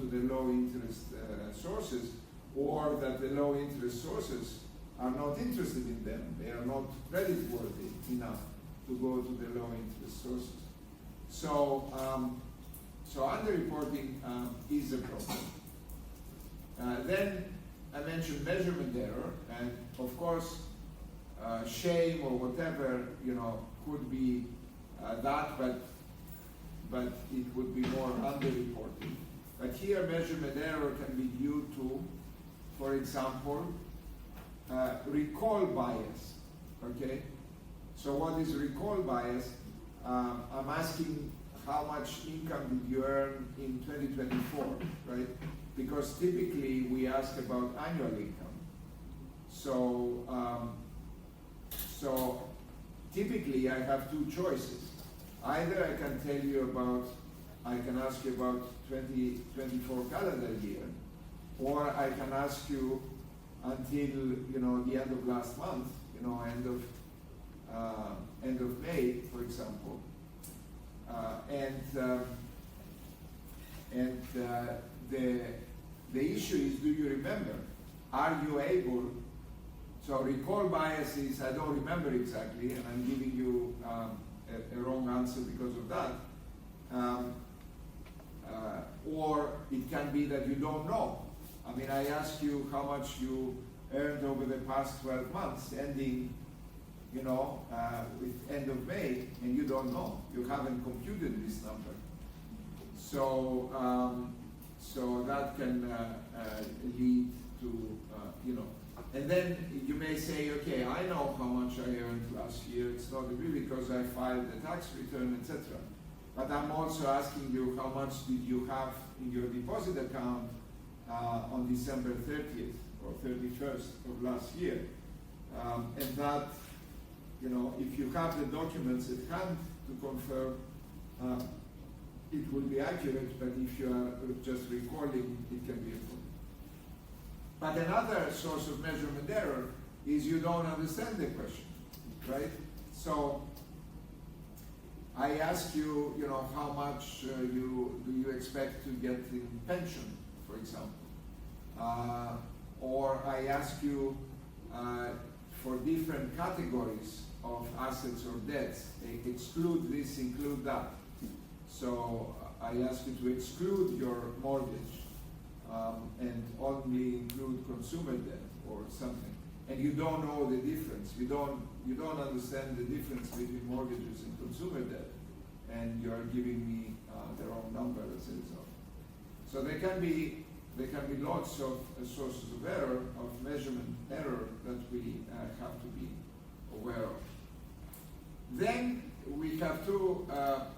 the low interest sources, or that the low interest sources are not interested in them. They are not creditworthy enough to go to the low interest sources. So, underreporting is a problem. Then I mentioned measurement error, and of course, shame or whatever, could be that, but it would be more underreporting. But here, measurement error can be due to, for example, recall bias. Okay, so what is recall bias? I'm asking how much income did you earn in 2024, right? Because typically we ask about annual income. So, typically I have two choices. Either I can ask you about 2024 calendar year, or I can ask you until the end of last month, end of May, for example, the issue is, do you remember? Are you able? So recall bias is I don't remember exactly, and I'm giving you a wrong answer because of that. Or it can be that you don't know. I mean, I ask you how much you earned over the past 12 months, ending, with end of May, and you don't know. You haven't computed this number. So that can lead to, and then you may say, okay, I know how much I earned last year. It's not really because I filed the tax return, etc. But I'm also asking you how much did you have in your deposit account on December 30th or 31st of last year. And that, if you have the documents at hand to confirm, it will be accurate, but if you are just recalling, it can be a problem. But another source of measurement error is you don't understand the question, right? So I ask you, how much do you expect to get in pension, for example? Or I ask you for different categories of assets or debts, exclude this, include that. So I ask you to exclude your mortgage and only include consumer debt or something. And you don't know the difference. You don't understand the difference between mortgages and consumer debt, and you are giving me the wrong number as a result. So there can be lots of sources of error, of measurement error, that we have to be aware of. Then we have two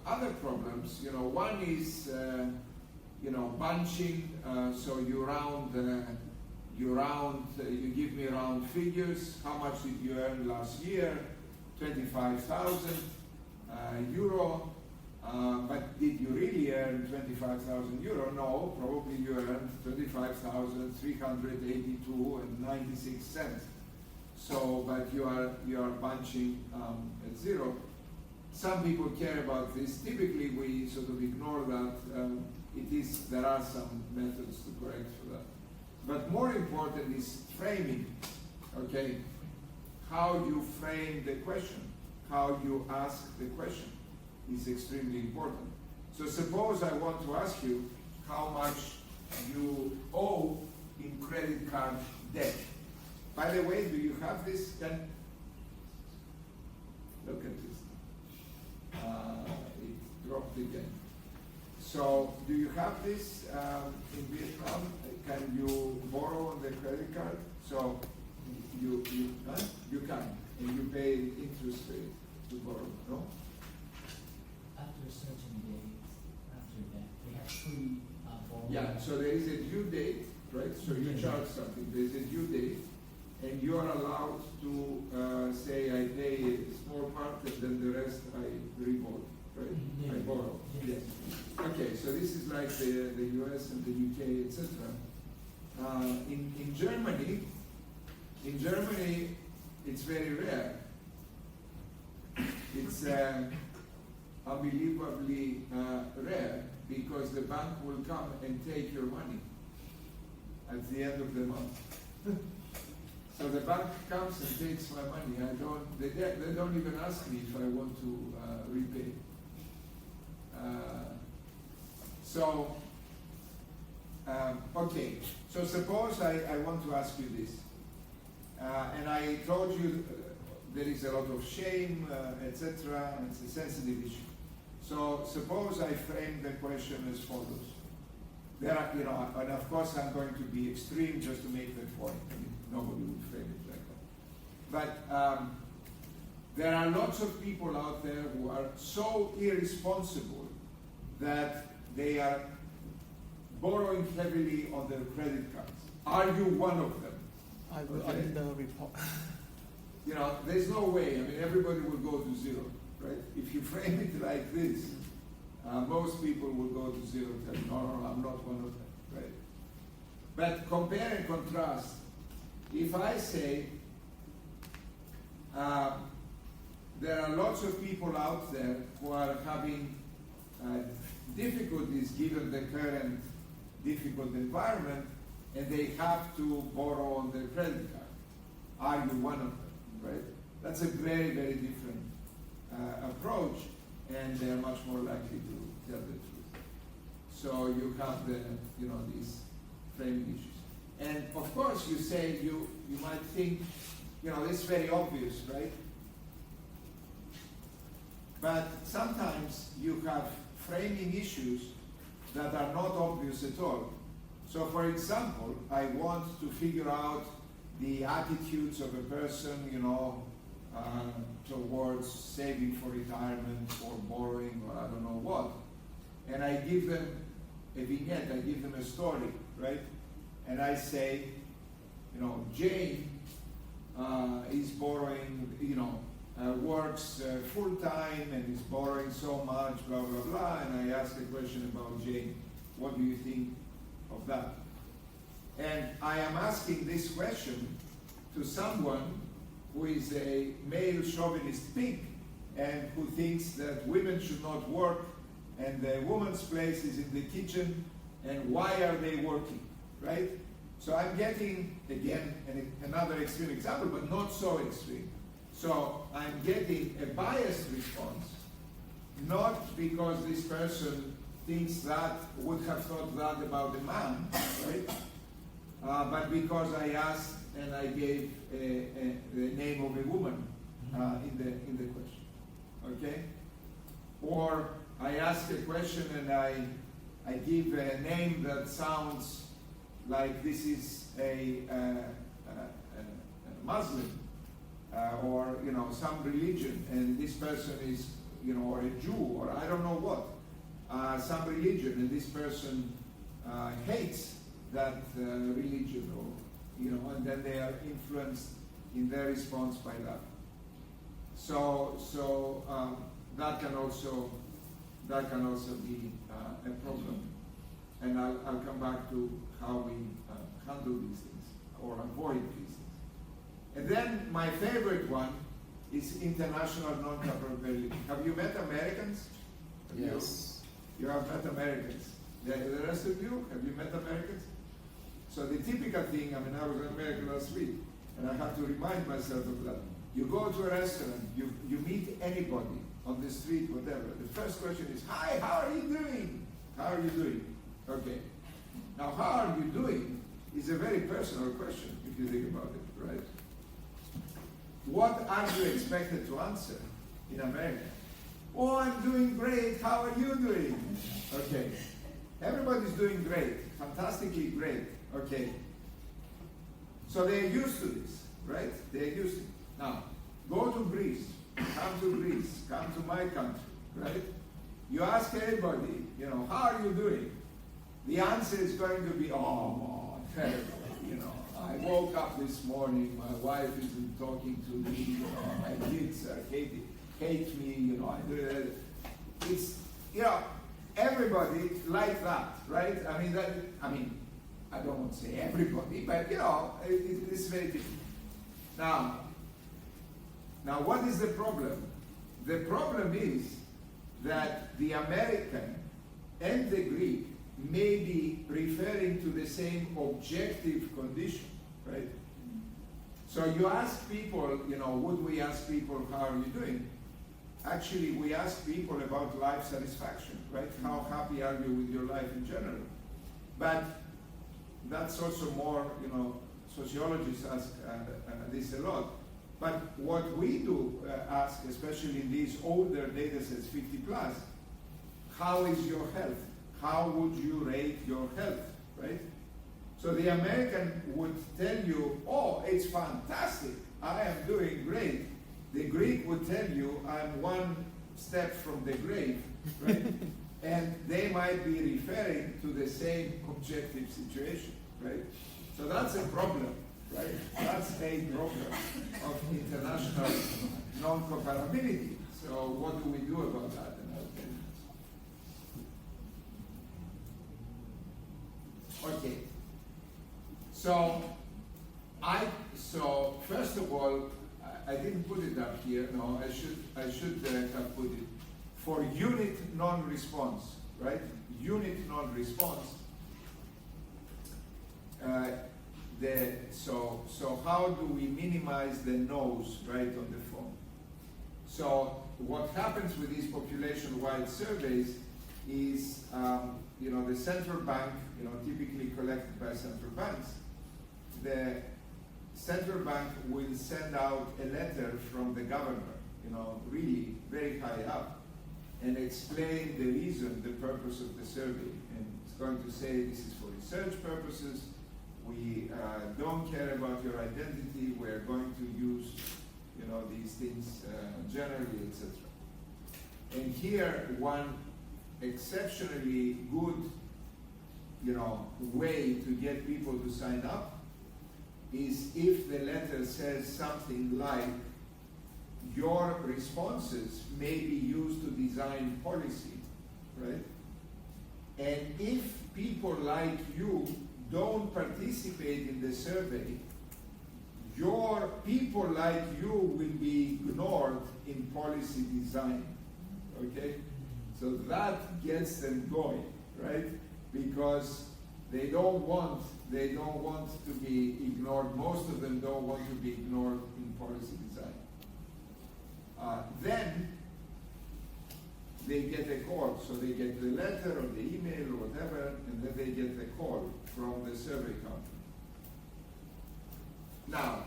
other problems. One is bunching. So you give me round figures. How much did you earn last year? 25,000 euro. But did you really earn 25,000 euro? No, probably you earned 25,382.96. So, but you are bunching at zero. Some people care about this. Typically, we sort of ignore that. There are some methods to correct for that. But more important is framing. Okay, how you frame the question, how you ask the question is extremely important. So suppose I want to ask you how much you owe in credit card debt. By the way, do you have this? Look at this. It dropped again. So do you have this in Vietnam? Can you borrow on the credit card? So you can, and you pay interest rate to borrow, no? After a certain date, after that, they have free borrowing. Yeah, so there is a due date, right? So you charge something. There is a due date, and you are allowed to say, I pay a small part, and then the rest I reborrow, right? Yeah. I borrow. Yes. Okay, so this is like the US and the UK, etc. in Germany, it's very rare. It's unbelievably rare because the bank will come and take your money at the end of the month. So the bank comes and takes my money. They don't even ask me if I want to repay. Okay. So suppose I want to ask you this, and I told you there is a lot of shame, etc. And it's a sensitive issue. So suppose I frame the question as follows. There are, and of course I'm going to be extreme just to make the point. I mean, nobody would frame it like that. But there are lots of people out there who are so irresponsible that they are borrowing heavily on their credit cards. Are you one of them? I will Okay. in the report. There's no way. I mean, everybody will go to zero, right? If you frame it like this, most people will go to zero, tell you, no, I'm not one of them, right? But compare and contrast. If I say, there are lots of people out there who are having difficulties given the current difficult environment, and they have to borrow on their credit card. Are you one of them, right? That's a very, very different approach, and they're much more likely to tell the truth. So you have these framing issues. And of course you say, you might think, it's very obvious, right? But sometimes you have framing issues that are not obvious at all. So for example, I want to figure out the attitudes of a person, towards saving for retirement or borrowing or I don't know what. And I give them a vignette, I give them a story, right? And I say, Jane is borrowing, works full time and is borrowing so much, blah, blah, blah. And I ask a question about Jane. What do you think of that? And I am asking this question to someone who is a male chauvinist pig and who thinks that women should not work and the woman's place is in the kitchen and why are they working, right? So I'm getting, again, another extreme example, but not so extreme. So I'm getting a biased response, not because this person thinks that, would have thought that about a man, right? But because I asked and I gave the name of a woman in the question, okay? Or I ask a question and I give a name that sounds like this is a Muslim or some religion, and this person is or a Jew or I don't know what, some religion, and this person hates that religion, or and then they are influenced in their response by that. So that can also be a problem, and I'll come back to how we handle these things or avoid these things. And then my favorite one is international non-comparability. Have you met Americans? Yes. You have met Americans. The rest of you, have you met Americans? So the typical thing, I was in America last week, and I have to remind myself of that. You go to a restaurant, you meet anybody on the street, whatever. The first question is, hi, how are you doing? How are you doing? Okay. Now, how are you doing is a very personal question, if you think about it, right? What are you expected to answer in America? Oh, I'm doing great. How are you doing? Okay. Everybody's doing great. Fantastically great. Okay. So they're used to this, right? They're used to it. Now, go to Greece. Come to Greece. Come to my country, right? You ask anybody, how are you doing? The answer is going to be, oh, terrible. I woke up this morning, my wife isn't talking to me, my kids hate me, it's, everybody like that, right? I don't want to say everybody, but it's very different. Now what is the problem? The problem is that the American and the Greek may be referring to the same objective condition, right? So you ask people, would we ask people, how are you doing? Actually, we ask people about life satisfaction, right? How happy are you with your life in general? But that's also more, sociologists ask this a lot. But what we do ask, especially in these older data sets, 50 plus, how is your health? How would you rate your health, right? So the American would tell you, oh, it's fantastic, I am doing great. The Greek would tell you, I'm one step from the grave, right? And they might be referring to the same objective situation, right? So that's a problem, right? That's a problem of international non-comparability. So what do we do about that? And I'll tell you. Okay. So first of all, I didn't put it up here. No, I should have put it for unit non-response, right? Unit non-response. So how do we minimize the no's, right, on the phone? So what happens with these population-wide surveys is, the central bank, typically collected by central banks, the central bank will send out a letter from the governor, really very high up, and explain the reason, the purpose of the survey. And it's going to say this is for research purposes, we don't care about your identity, we're going to use, these things generally, etc. And here, one exceptionally good, way to get people to sign up is if the letter says something like, your responses may be used to design policy, right? And if people like you don't participate in the survey, your people like you will be ignored in policy design, okay? So that gets them going, right? Because they don't want to be ignored. Most of them don't want to be ignored in policy design. Then they get a call. So they get the letter or the email or whatever, and then they get the call from the survey company. Now,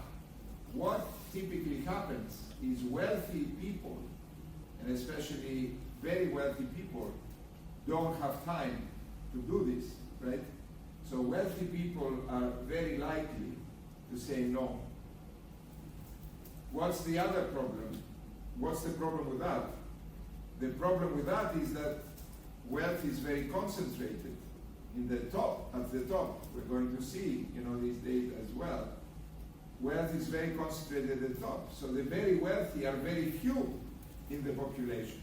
what typically happens is wealthy people, and especially very wealthy people, don't have time to do this, right? So wealthy people are very likely to say no. What's the other problem? What's the problem with that? The problem with that is that wealth is very concentrated in the top, at the top. We're going to see, these data as well. Wealth is very concentrated at the top. So the very wealthy are very few in the population.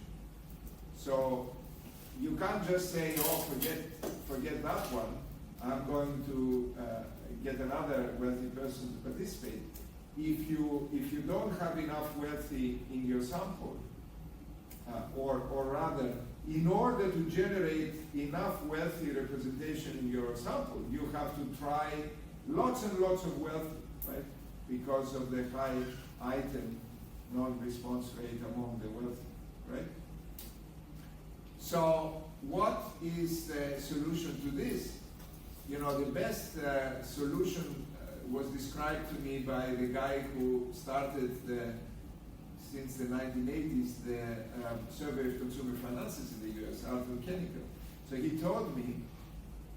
So you can't just say, oh, forget that one. I'm going to get another wealthy person to participate. If you don't have enough wealthy in your sample, or rather, in order to generate enough wealthy representation in your sample, you have to try lots and lots of wealth, right? Because of the high item non-response rate among the wealthy, right? So what is the solution to this? The best solution was described to me by the guy who started since the 1980s, the survey of consumer finances in the US, Arthur Kennico. So he told me,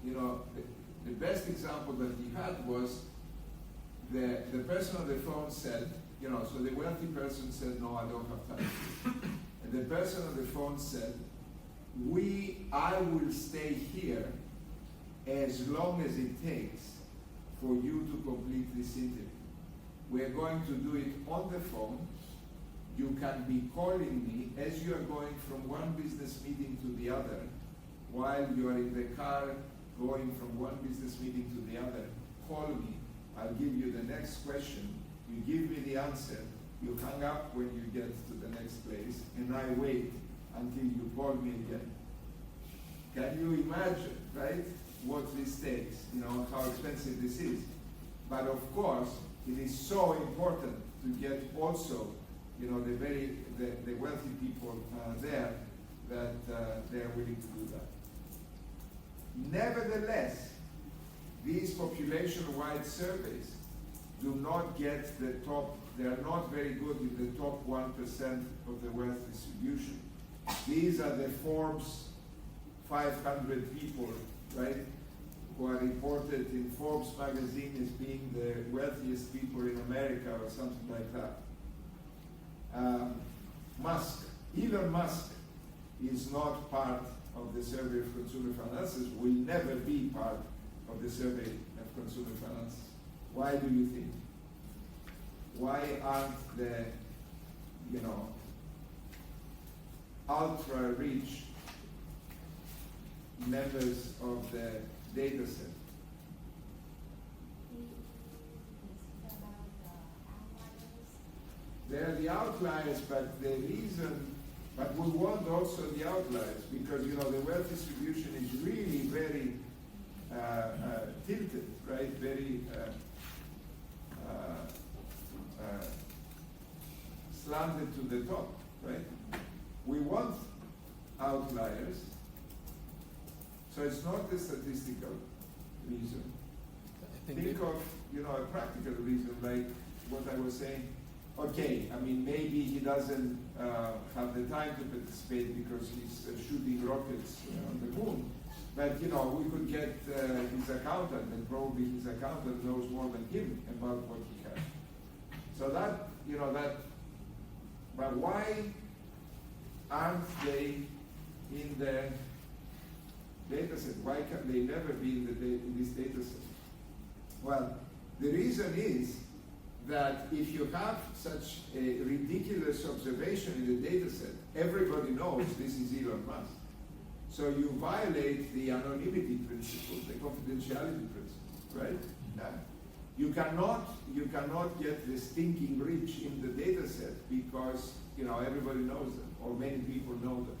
the best example that he had was the person on the phone said, so the wealthy person said, no, I don't have time. And the person on the phone said, I will stay here as long as it takes for you to complete this interview. We're going to do it on the phone. You can be calling me as you are going from one business meeting to the other while you are in the car going from one business meeting to the other, call me. I'll give you the next question. You give me the answer. You hang up when you get to the next place, and I wait until you call me again. Can you imagine, right, what this takes? You know, how expensive this is. But of course, it is so important to get also, you know, the wealthy people there that they're willing to do that. Nevertheless, these population-wide surveys do not get the top, they are not very good in the top 1% of the wealth distribution. These are the Forbes 500 people, right, who are reported in Forbes magazine as being the wealthiest people in America or something like that. Elon Musk is not part of the survey of consumer finances, will never be part of the survey of consumer finances. Why do you think? Why aren't the, you know, ultra-rich members of the data set? They're the outliers, but the reason, but we want also the outliers, because, you know, the wealth distribution is really very tilted, right? Very slanted to the top, right? We want outliers, so it's not a statistical reason. Think of, you know, a practical reason, like what I was saying. Okay, I mean, maybe he doesn't have the time to participate because he's shooting rockets on the moon. But, you know, we could get his accountant, and probably his accountant knows more than him about what he has. So that, you know, that, but why aren't they in the data set? Why can they never be in this data set? Well, the reason is that if you have such a ridiculous observation in the data set, everybody knows this is Elon Musk. So you violate the anonymity principle, the confidentiality principle, right? Yeah. You cannot get the stinking rich in the data set because, you know, everybody knows them, or many people know them.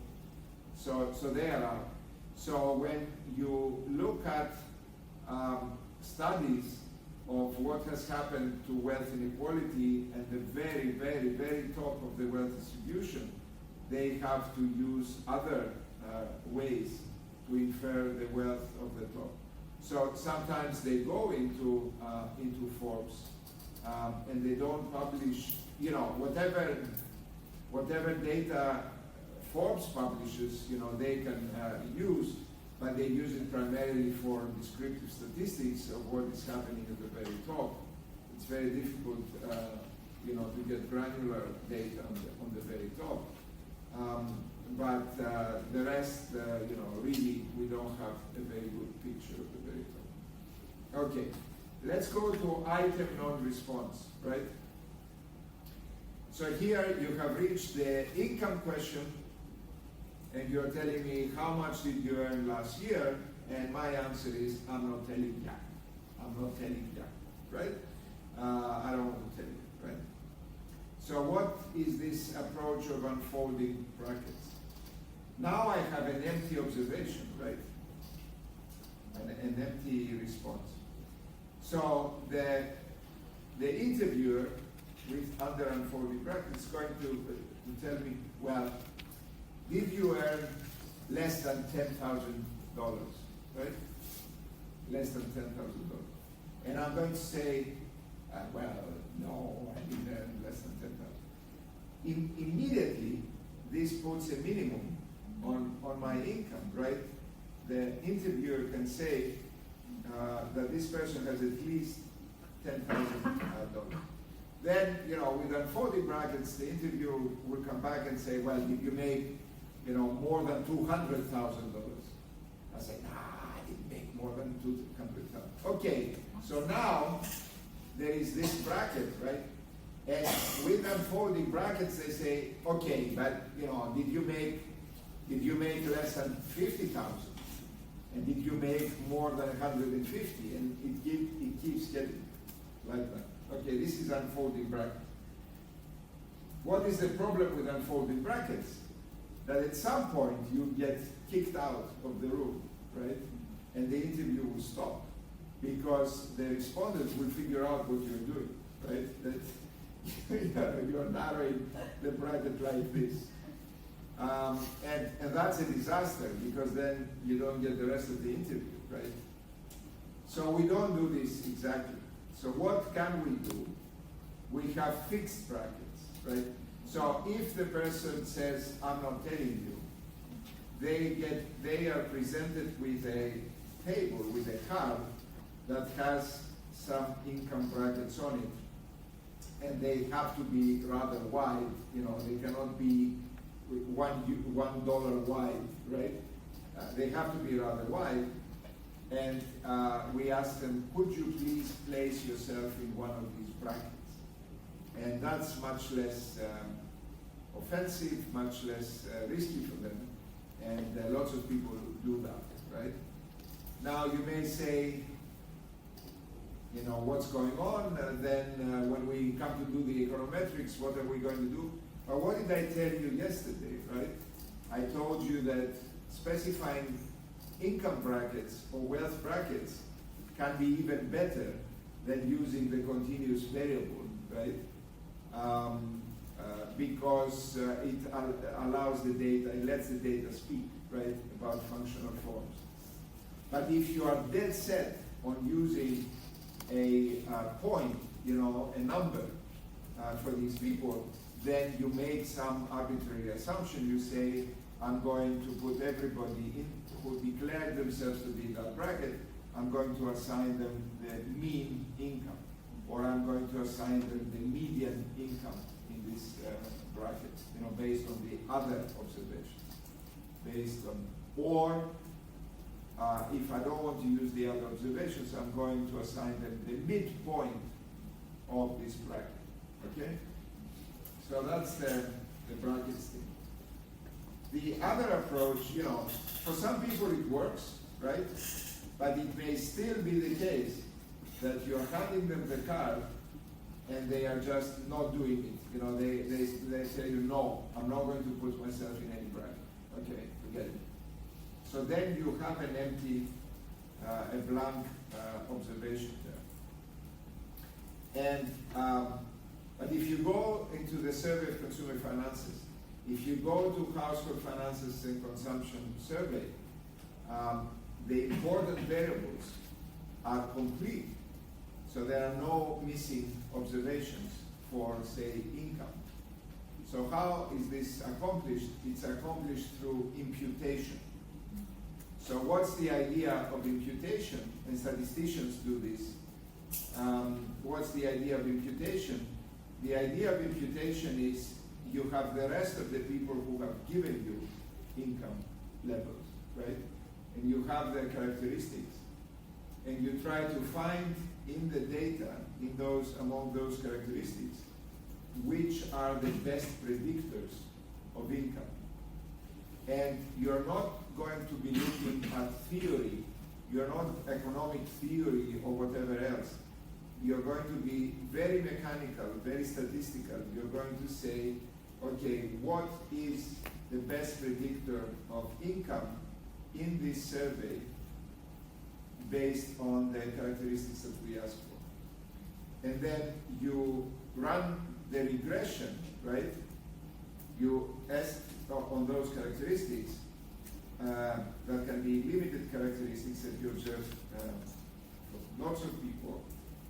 So they are out. So when you look at studies of what has happened to wealth inequality and the very, very, very top of the wealth distribution, they have to use other ways to infer the wealth of the top. So sometimes they go into Forbes and they don't publish, you know, whatever data Forbes publishes, you know, they can use, but they use it primarily for descriptive statistics of what is happening at the very top. It's very difficult, you know, to get granular data on the very top. But the rest, you know, really, we don't have a very good picture of the very top. Okay, let's go to item non-response, right? So here you have reached the income question, and you're telling me how much did you earn last year, and my answer is I'm not telling you. I'm not telling you, right? I don't want to tell you, right? So what is this approach of unfolding brackets? Now I have an empty observation, right? An empty response. So the interviewer with under unfolding brackets is going to tell me, well, did you earn less than $10,000, right? Less than $10,000. And I'm going to say, well, no, I didn't earn less than $10,000. Immediately, this puts a minimum on my income, right? The interviewer can say that this person has at least $10,000. Then, you know, with unfolding brackets, the interviewer will come back and say, well, did you make, you know, more than $200,000? I say, nah, I didn't make more than $200,000. Okay, so now there is this bracket, right? And with unfolding brackets, they say, okay, but, you know, did you make less than $50,000? And if you make more than 150, and it keeps getting like that. Okay, this is unfolding bracket. What is the problem with unfolding brackets? That at some point you get kicked out of the room, right? And the interview will stop because the respondents will figure out what you're doing, right? That you're narrowing the bracket like this. And that's a disaster because then you don't get the rest of the interview, right? So we don't do this exactly. So what can we do? We have fixed brackets, right? So if the person says, I'm not telling you, they are presented with a table, with a card that has some income brackets on it. And they have to be rather wide, they cannot be $1 wide, right? They have to be rather wide. And we ask them, could you please place yourself in one of these brackets? And that's much less offensive, much less risky for them. And lots of people do that, right? Now you may say, what's going on? Then when we come to do the econometrics, what are we going to do? But what did I tell you yesterday, right? I told you that specifying income brackets or wealth brackets can be even better than using the continuous variable, right? Because it allows the data, it lets the data speak, right, about functional forms. But if you are dead set on using a point, a number for these people, then you make some arbitrary assumption. You say, I'm going to put everybody in who declared themselves to be in that bracket, I'm going to assign them the mean income, or I'm going to assign them the median income in this bracket, based on the other observations. Or if I don't want to use the other observations, I'm going to assign them the midpoint of this bracket, okay? So that's the brackets thing. The other approach, for some people it works, right? But it may still be the case that you're handing them the card and they are just not doing it. They say, no, I'm not going to put myself in any bracket. Okay, forget it. So then you have an empty, a blank observation there. And but if you go into the survey of consumer finances, if you go to household finances and consumption survey, the important variables are complete. So there are no missing observations for, say, income. So how is this accomplished? It's accomplished through imputation. So what's the idea of imputation? And statisticians do this. What's the idea of imputation? The idea of imputation is you have the rest of the people who have given you income levels, right? And you have their characteristics. And you try to find in the data, among those characteristics, which are the best predictors of income. And you're not going to be looking at theory, you're not economic theory or whatever else. You're going to be very mechanical, very statistical. You're going to say, okay, what is the best predictor of income in this survey based on the characteristics that we asked for? And then you run the regression, right? You ask on those characteristics, that can be limited characteristics that you observe for lots of people,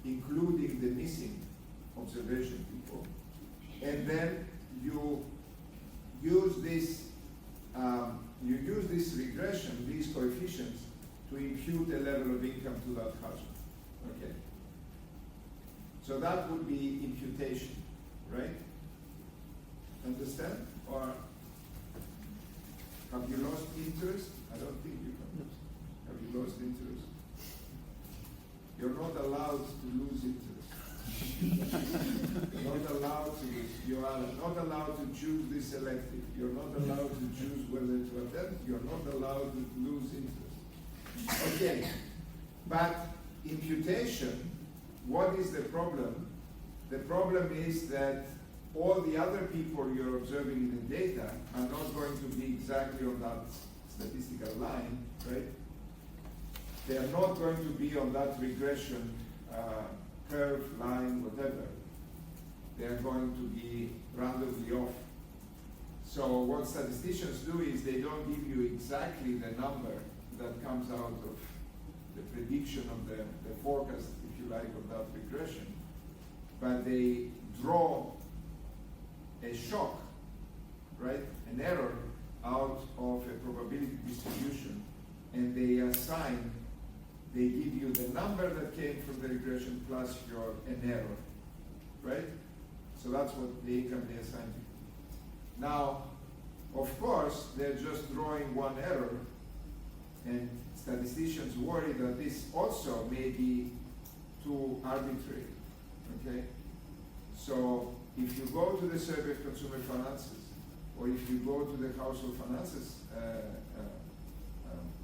including the missing observation people. And then you use this regression, these coefficients, to impute a level of income to that household. Okay. So that would be imputation, right? Understand? Or have you lost interest? I don't think you have. Have you lost interest? You're not allowed to lose interest. You're not allowed to. You are not allowed to choose this elective. You're not allowed to choose whether to attend. You're not allowed to lose interest. Okay, but imputation, what is the problem? The problem is that all the other people you're observing in the data are not going to be exactly on that statistical line, right? They are not going to be on that regression curve, line, whatever. They are going to be randomly off. So what statisticians do is they don't give you exactly the number that comes out of the prediction of the forecast, if you like, of that regression, but they draw a shock, right, an error out of a probability distribution, and they give you the number that came from the regression plus an error, right? So that's what the income they assign to you. Now, of course, they're just drawing one error, and statisticians worry that this also may be too arbitrary, okay? So if you go to the Survey of Consumer Finances, or if you go to the Household Finances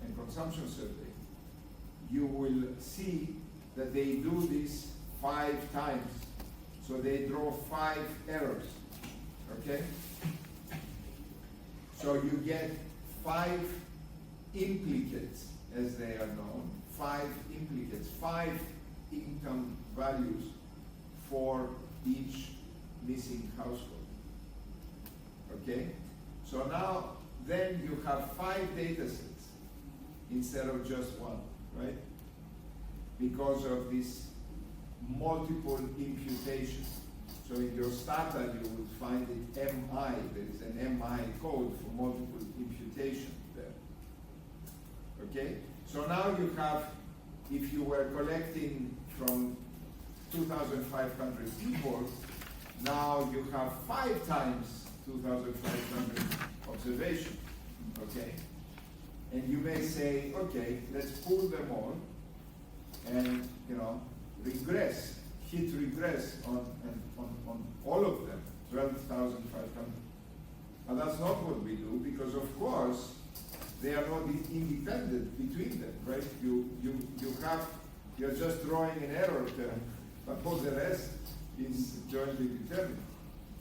and Consumption Survey, you will see that they do this 5 times. So they draw 5 errors, okay? So you get 5 implicates, as they are known, 5 implicates, 5 income values for each missing household, okay? So now, then you have 5 data sets instead of just one, right? Because of this multiple imputation. So in your starter, you will find it MI. There is an MI code for multiple imputation there. Okay? So now you have, if you were collecting from 2,500 people, now you have 5 times 2,500 observation. Okay? And you may say, okay, let's pull them all and, regress, hit regress on all of them, 12,500. But that's not what we do, because of course they are not independent between them, right? You're just drawing an error term, but all the rest is jointly determined.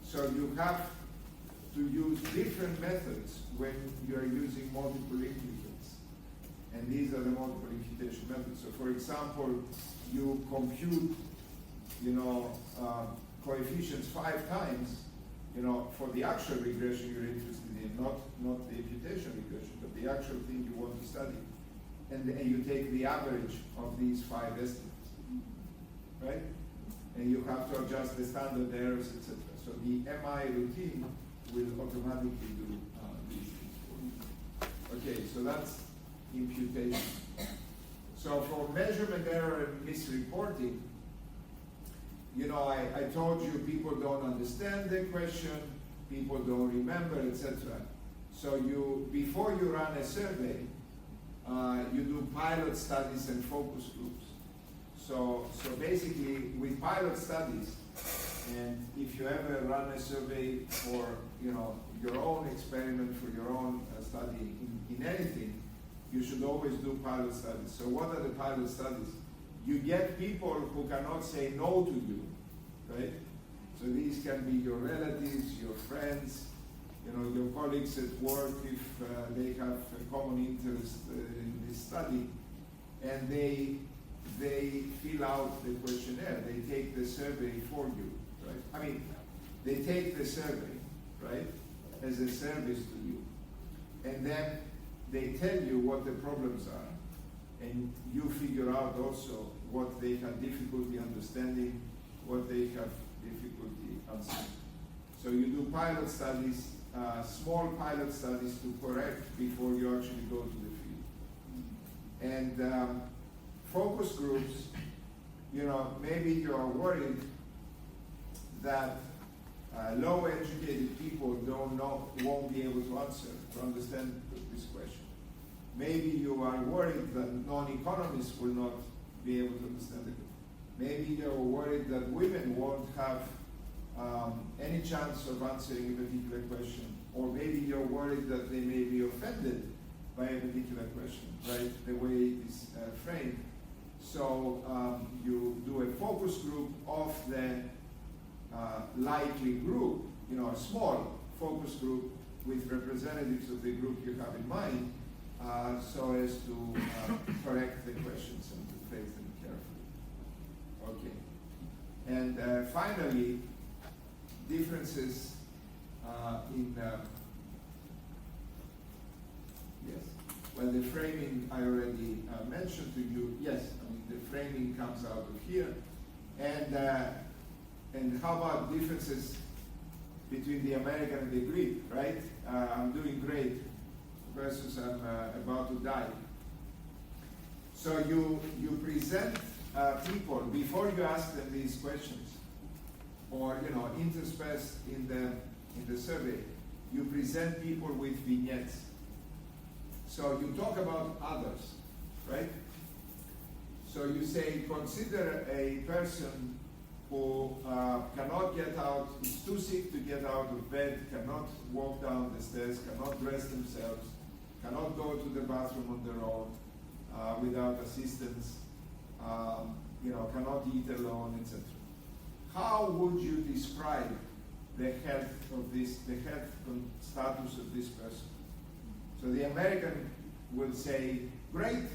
So you have to use different methods when you're using multiple implicates. And these are the multiple imputation methods. So for example, you compute, coefficients 5 times, for the actual regression you're interested in, not the imputation regression, but the actual thing you want to study. And you take the average of these 5 estimates, right? And you have to adjust the standard errors, etc. So the MI routine will automatically do these things for you. Okay, so that's imputation. So for measurement error and misreporting, I told you people don't understand the question, people don't remember, etc. So before you run a survey, you do pilot studies and focus groups. So basically, with pilot studies, and if you ever run a survey for your own experiment, for your own study in anything, you should always do pilot studies. So what are the pilot studies? You get people who cannot say no to you, right? So these can be your relatives, your friends, your colleagues at work if they have a common interest in this study, and they fill out the questionnaire. They take the survey for you, right? I mean, they take the survey, right, as a service to you, and then they tell you what the problems are, and you figure out also what they have difficulty understanding, what they have difficulty answering. So you do pilot studies, small pilot studies to correct before you actually go to the field. And focus groups, maybe you're worried that low-educated people won't be able to understand this question. Maybe you are worried that non-economists will not be able to understand it. Maybe you're worried that women won't have any chance of answering a particular question. Or maybe you're worried that they may be offended by a particular question, right? The way it is framed. So you do a focus group of the likely group, a small focus group with representatives of the group you have in mind, so as to correct the questions and to phrase them carefully. Okay. And finally, differences in yes. Well, the framing I already mentioned to you. Yes, I mean the framing comes out of here, and how about differences between the American and the Greek? Right? I'm doing great versus I'm about to die. So you present people before you ask them these questions, or interspersed in the survey. You present people with vignettes. So you talk about others, right? So you say, consider a person who cannot get out, is too sick to get out of bed, cannot walk down the stairs, cannot dress themselves, cannot go to the bathroom on their own without assistance, cannot eat alone, etc. How would you describe the health status of this person? So the American will say, great,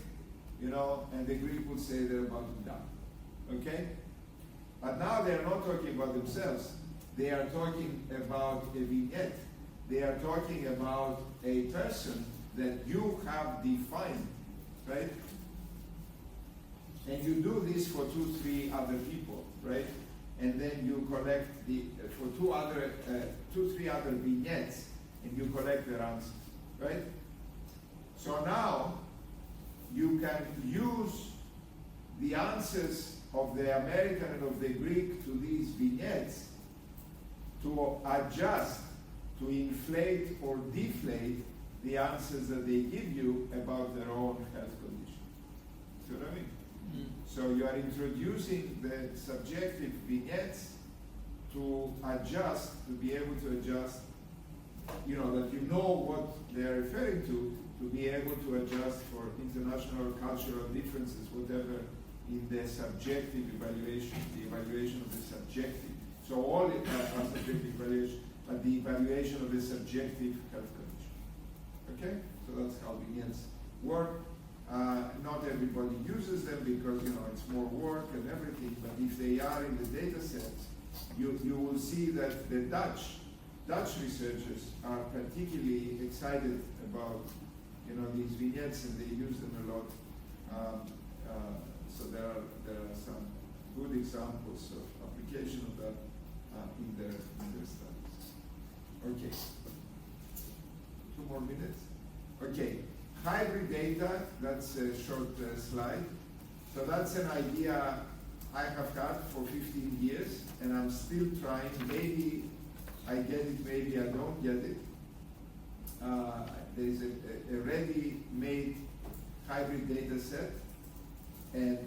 and the Greek will say they're about to die. Okay? But now they're not talking about themselves. They are talking about a vignette. They are talking about a person that you have defined, right? And you do this for 2-3 other people, right? And then you collect for 2-3 other vignettes, and you collect their answers, right? So now you can use the answers of the American and of the Greek to these vignettes to adjust, to inflate or deflate the answers that they give you about their own health condition. See what I mean? So you are introducing the subjective vignettes to adjust, to be able to adjust, that you know what they're referring to be able to adjust for international cultural differences, whatever, in the subjective evaluation, the evaluation of the subjective. So all it are subjective evaluation, but the evaluation of the subjective health condition. Okay? So that's how vignettes work. Not everybody uses them because it's more work and everything, but if they are in the data sets, you will see that the Dutch researchers are particularly excited about these vignettes, and they use them a lot. So there are some good examples of application of that in their studies. Okay. 2 more minutes. Okay. Hybrid data, that's a short slide. So that's an idea I have had for 15 years, and I'm still trying. Maybe I get it, maybe I don't get it. There is a ready-made hybrid data set, and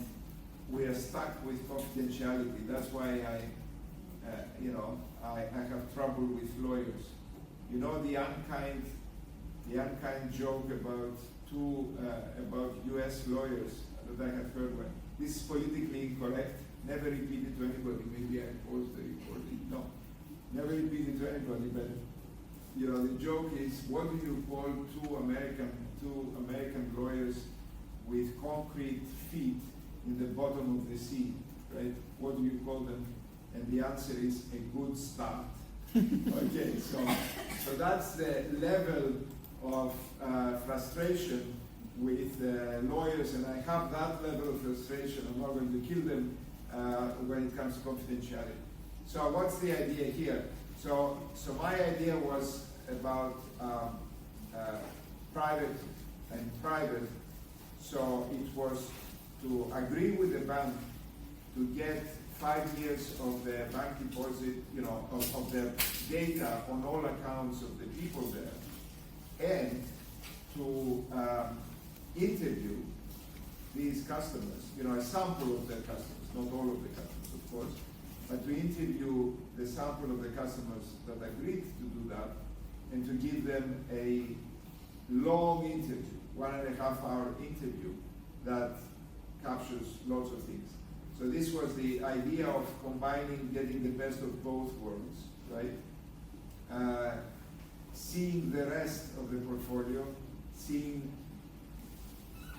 we are stuck with confidentiality. That's why I have trouble with lawyers. The unkind joke about U.S. lawyers that I have heard when this is politically incorrect. Never repeat it to anybody. Maybe I paused the recording. No, never repeat it to anybody. But the joke is, what do you call two American lawyers with concrete feet in the bottom of the sea, right? What do you call them? And the answer is a good start. Okay, so that's the level of frustration with lawyers, and I have that level of frustration. I'm not going to kill them when it comes to confidentiality. So what's the idea here? So my idea was about private and private. So it was to agree with the bank to get 5 years of the bank deposit, of the data on all accounts of the people there, and to interview these customers, a sample of their customers, not all of the customers, of course, but to interview the sample of the customers that agreed to do that, and to give them a long interview, 1.5 hour interview that captures lots of things. So this was the idea of combining, getting the best of both worlds, right? Seeing the rest of the portfolio, seeing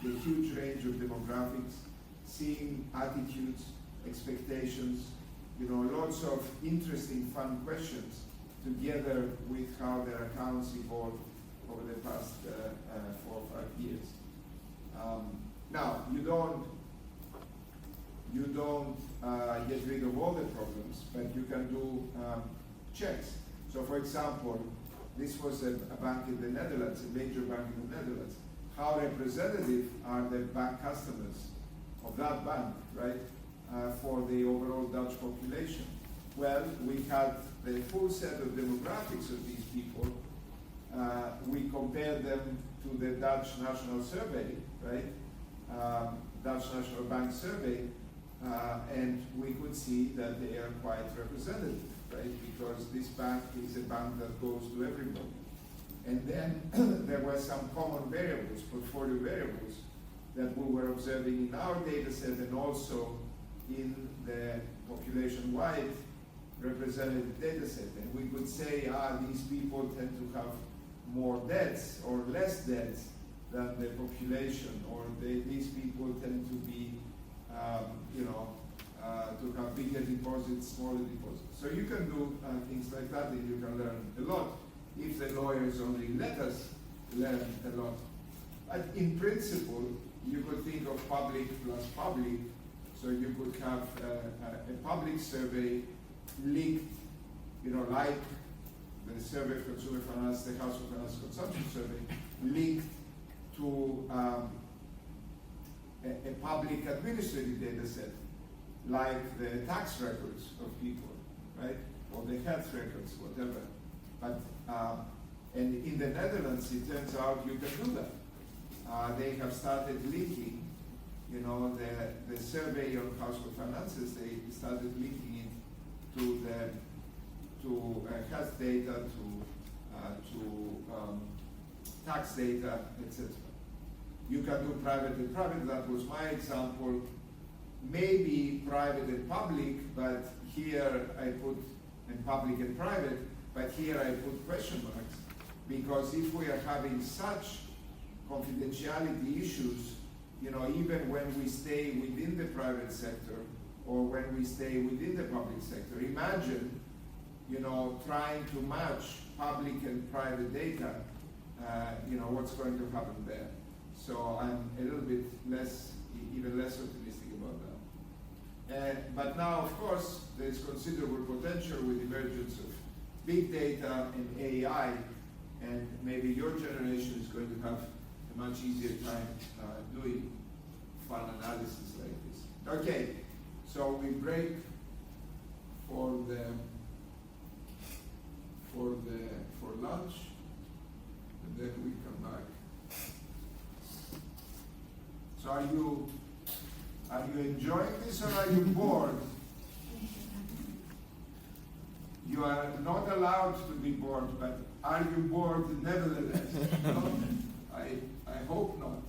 the huge range of demographics, seeing attitudes, expectations, lots of interesting, fun questions, together with how their accounts evolved over the past 4 or 5 years. Now, you don't get rid of all the problems, but you can do checks. So, for example, this was a bank in the Netherlands, a major bank in the Netherlands. How representative are the bank customers of that bank, right, for the overall Dutch population? Well, we had the full set of demographics of these people. We compared them to the Dutch National Survey, right, Dutch National Bank Survey, and we could see that they are quite representative, right, because this bank is a bank that goes to everybody. And then there were some common variables, portfolio variables, that we were observing in our data set and also in the population-wide representative data set. And we could say, these people tend to have more debts or less debts than the population, or these people tend to be, to have bigger deposits, smaller deposits. So you can do things like that, and you can learn a lot if the lawyers only let us learn a lot. But in principle, you could think of public plus public. So you could have a public survey linked, like the survey of consumer finance, the household finance consumption survey, linked to a public administrative data set, like the tax records of people, right? Or the health records, whatever. But, and in the Netherlands, it turns out you can do that. They have started linking, the survey on household finances, they started linking it to health data, to tax data, etc. You can do private and private, that was my example. Maybe private and public, but here I put, and public and private, but here I put question marks, because if we are having such confidentiality issues, even when we stay within the private sector or when we stay within the public sector, imagine, trying to match public and private data, what's going to happen there. So I'm a little bit even less optimistic about that. But now, of course, there's considerable potential with the emergence of big data and AI, and maybe your generation is going to have a much easier time doing fun analysis like this. Okay, so we break for lunch, and then we come back. So are you enjoying this, or are you bored? You are not allowed to be bored, but are you bored nevertheless? No? I hope not.